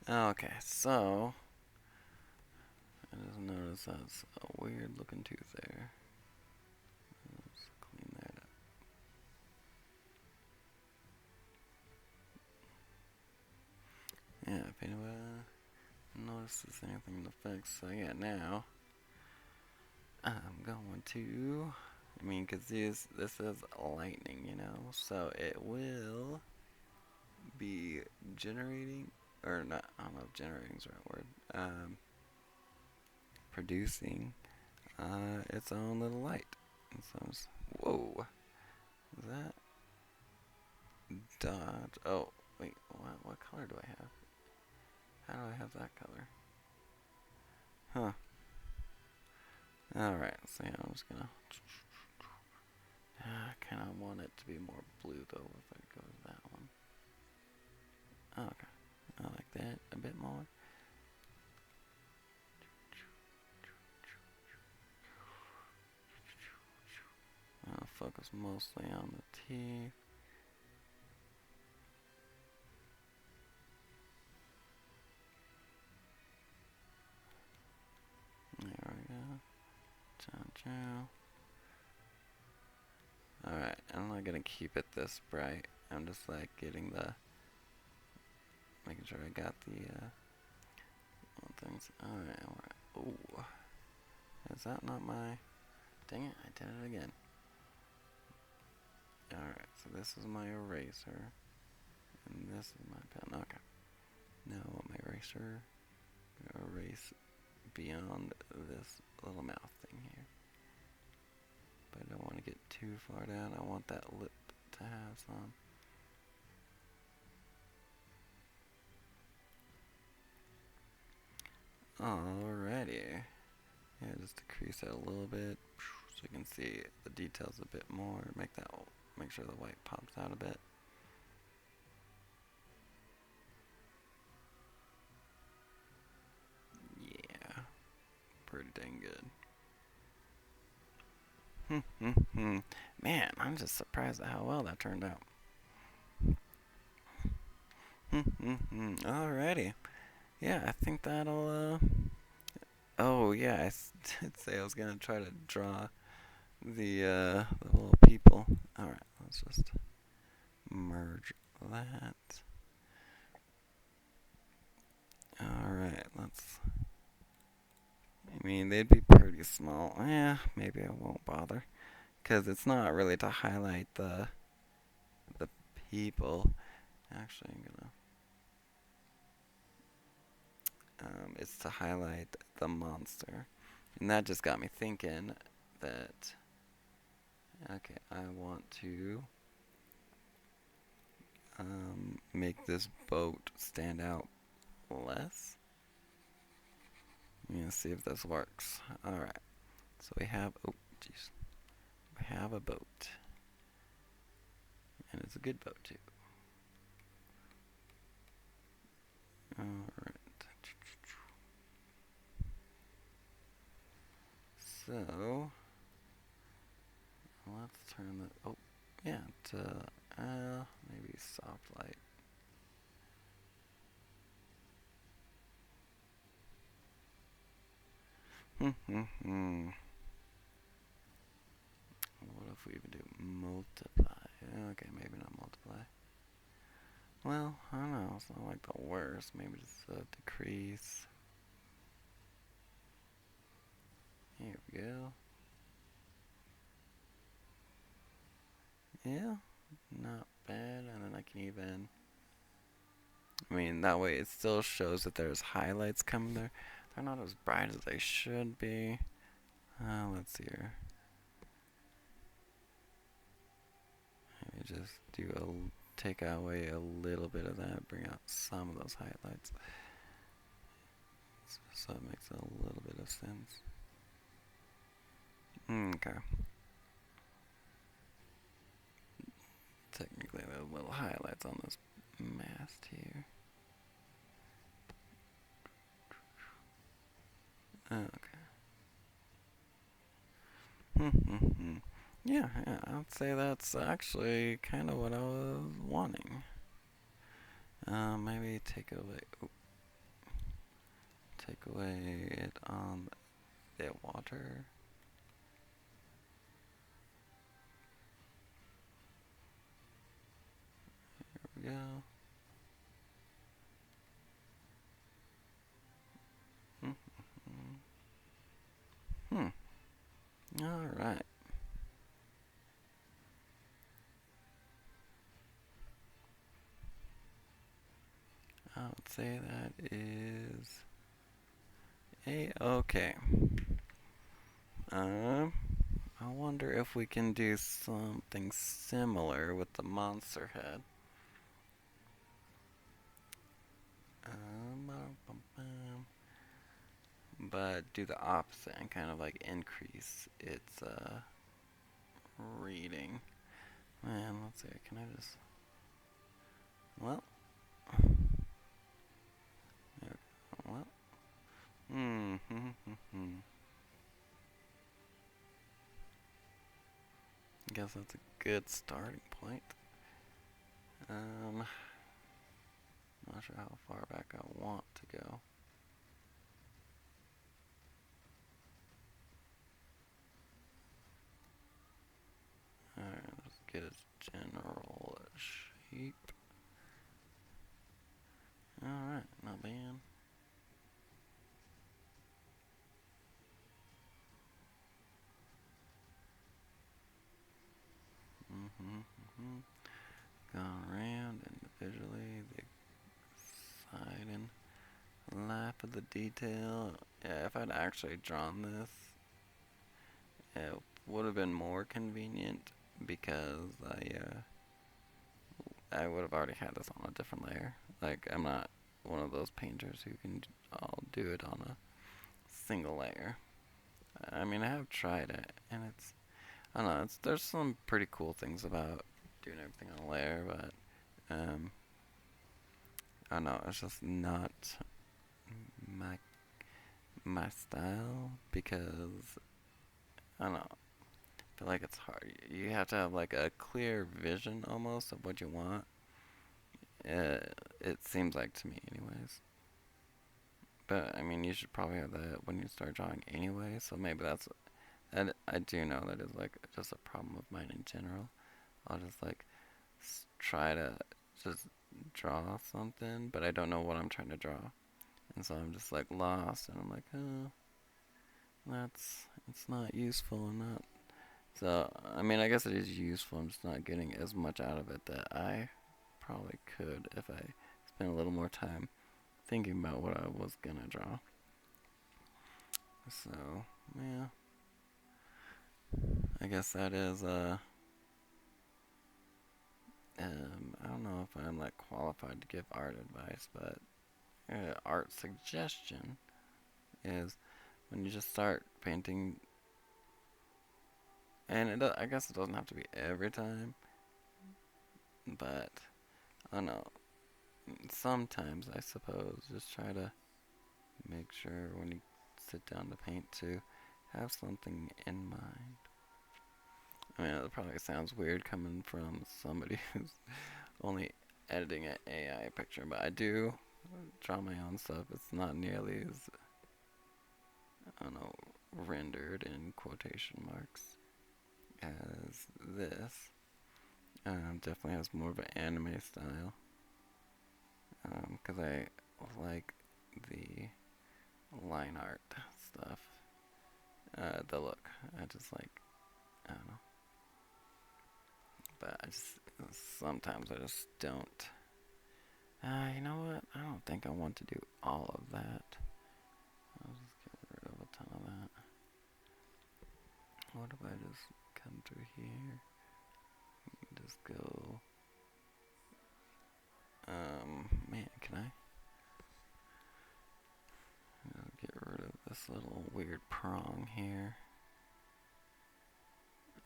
Okay, so I just noticed that's a weird looking tooth there. Let's clean that up. Yeah, if anyone notices anything to fix, so yeah, now I'm going to, I mean, because this is lightning, you know, so it will be generating, or not, I don't know if generating is the right word, producing its own little light. And so whoa, is that dodge? Oh, wait, what color do I have? How do I have that color? Huh. Alright, so yeah, I'm just gonna, I kind of want it to be more blue though if I go to that one. Okay, I like that a bit more. I'll focus mostly on the teeth. There we go. Ciao, ciao. Alright, I'm not gonna keep it this bright. I'm just like getting the, making sure I got the things. Alright. Oh, is that not my, dang it, I did it again. Alright, so this is my eraser, and this is my pen. Okay. Now I want my eraser, erase beyond this little mouth thing here. But I don't want to get too far down. I want that lip to have some. Alrighty. Yeah, just decrease it a little bit so you can see the details a bit more. Make sure the white pops out a bit. Yeah, pretty dang good. Man, I'm just surprised at how well that turned out. Alrighty. Yeah, I think that'll, oh yeah, I did say I was gonna try to draw the little people. Alright, let's just merge that. Alright, let's, I mean, they'd be pretty small. Yeah, maybe I won't bother. Because it's not really to highlight the people. Actually, I'm gonna, it's to highlight the monster. And that just got me thinking that, okay, I want to make this boat stand out less. Let's see if this works. Alright. So we have, oh, jeez. We have a boat. And it's a good boat, too. Alright. So, let's turn the, oh, yeah, to, maybe soft light. What if we even do multiply? Okay, maybe not multiply. Well, I don't know, it's not like the worst. Maybe just decrease. Here we go. Yeah, not bad. And then I can even, I mean, that way it still shows that there's highlights coming there. They're not as bright as they should be. Let's see here. Maybe just take away a little bit of that, bring out some of those highlights. So it makes a little bit of sense. Okay. Technically, there's little highlights on this mast here. Okay. Yeah, I'd say that's actually kind of what I was wanting. Maybe take away it on the water. There we go. Alright. I would say that is okay. I wonder if we can do something similar with the monster head. But do the opposite and kind of like increase its reading. Man, let's see. Can I just? Well. Well. I guess that's a good starting point. Not sure how far back I want to go. Alright, let's get its general shape. Alright, not bad. Going around individually, the side and lap of the detail. Yeah, if I'd actually drawn this, it would have been more convenient because I would have already had this on a different layer. Like, I'm not one of those painters who can all do it on a single layer. I mean, I have tried it, and I don't know, there's some pretty cool things about doing everything on a layer, but I don't know, it's just not my style because I don't know. I feel like it's hard. You have to have like a clear vision almost of what you want. It seems like to me, anyways. But I mean, you should probably have that when you start drawing anyway. So maybe that's. And I do know that is like just a problem of mine in general. I'll just like try to just draw something, but I don't know what I'm trying to draw, and so I'm just like lost, and I'm like, oh, it's not useful and not. So I mean, I guess it is useful. I'm just not getting as much out of it that I probably could if I spent a little more time thinking about what I was gonna draw. So yeah, I guess that is I don't know if I'm like qualified to give art advice, but art suggestion is when you just start painting, and I guess it doesn't have to be every time, but I don't know. Sometimes I suppose just try to make sure when you sit down to paint to have something in mind. I mean, it probably sounds weird coming from somebody who's only editing an AI picture, but I do draw my own stuff. It's not nearly as, I don't know, rendered in quotation marks as this. Definitely has more of an anime style. Because I like the line art stuff. The look. I just like, I don't know. But sometimes I just don't. You know what? I don't think I want to do all of that. I'll just get rid of a ton of that. What if I just come through here and just go, man, can I get rid of this little weird prong here?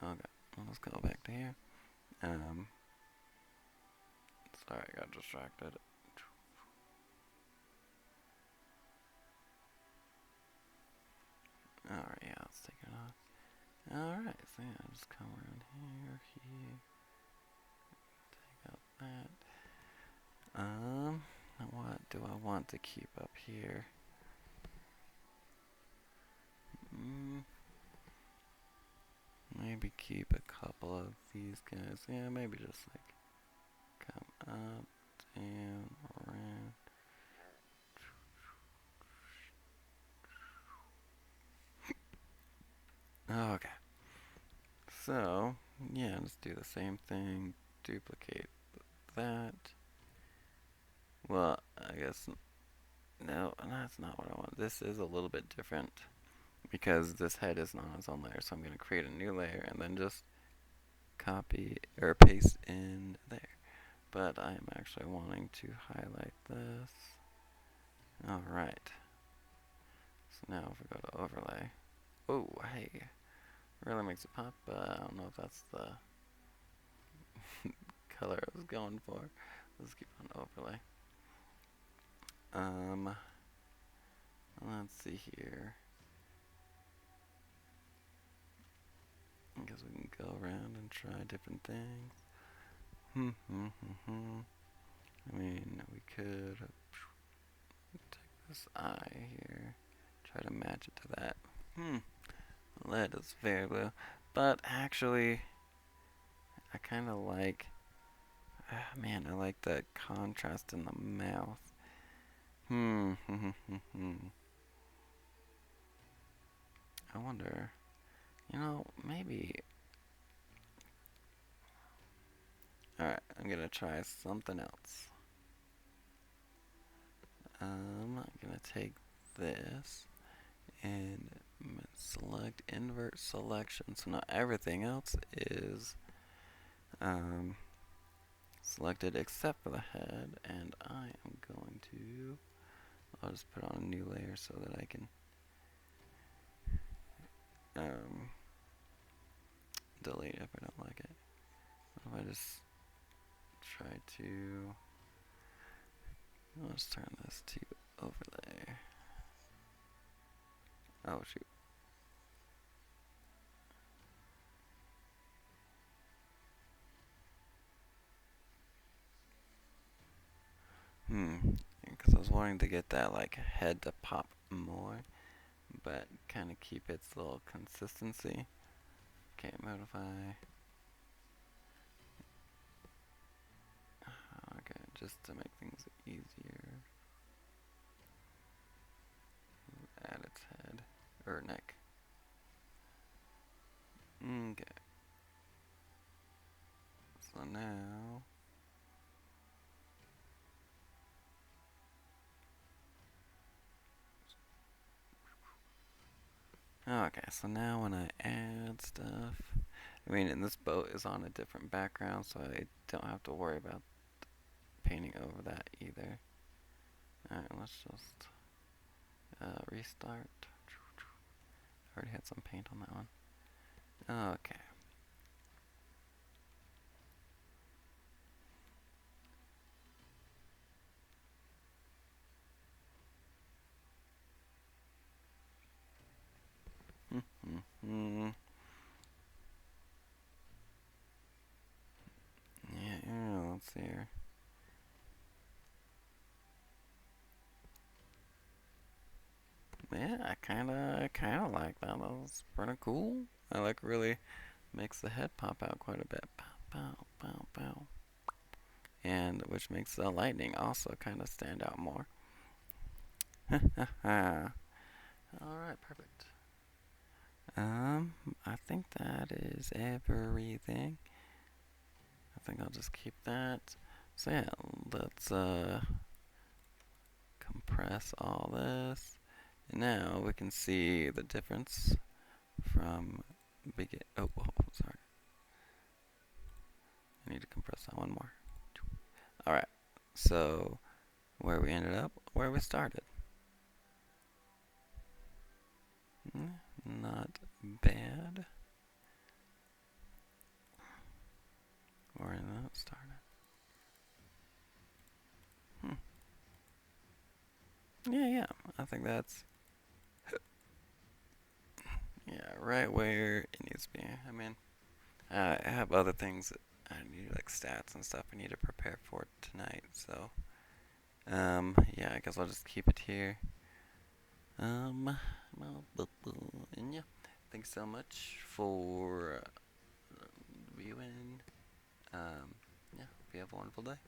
Okay, let's go back to here. Sorry, I got distracted. Alright, yeah, let's take it off. Alright, so yeah, just come around here, take out that. What do I want to keep up here? Maybe keep a couple of these guys. Yeah, maybe just like come up, down, around. Okay. So, yeah, let's do the same thing. Duplicate that. Well, I guess, no, that's not what I want. This is a little bit different because this head is not on its own layer. So I'm going to create a new layer and then just copy or paste in there. But I am actually wanting to highlight this. Alright. So now if we go to overlay. Oh, hey. Really makes it pop, but I don't know if that's the color I was going for. Let's keep on overlay. Let's see here. I guess we can go around and try different things. I mean, we could take this eye here, try to match it to that. Lead is very blue, but actually, I kind of like. Man, I like the contrast in the mouth. I wonder. You know, maybe. Alright, I'm gonna try something else. I'm gonna take this and select invert selection. So now everything else is selected except for the head, and I am going to. I'll just put on a new layer so that I can delete it if I don't like it. If I just try to, let's turn this to overlay. Oh shoot. Because I was wanting to get that like head to pop more, but kind of keep its little consistency. Okay, modify. Okay, just to make things easier. Add its head or neck. Okay. So now. Okay, so now when I add stuff, I mean, and this boat is on a different background, so I don't have to worry about painting over that either. Alright, let's just Restart. Already had some paint on that one. Okay. Mm-hmm. Yeah, let's see here. Yeah, I kinda like that. That was pretty cool. I like really makes the head pop out quite a bit. Pow, pow, pow, pow. And which makes the lightning also kind of stand out more. Alright, perfect. I think that is everything. I think I'll just keep that. So yeah, let's compress all this. And now we can see the difference from begin. Oh, sorry. I need to compress that one more. Alright, so where we ended up, where we started. Not bad. Where that started. Yeah, I think that's right where it needs to be. I mean, I have other things that I need like stats and stuff I need to prepare for tonight. So, yeah, I guess I'll just keep it here. And yeah, thanks so much for viewing. Yeah, hope you have a wonderful day.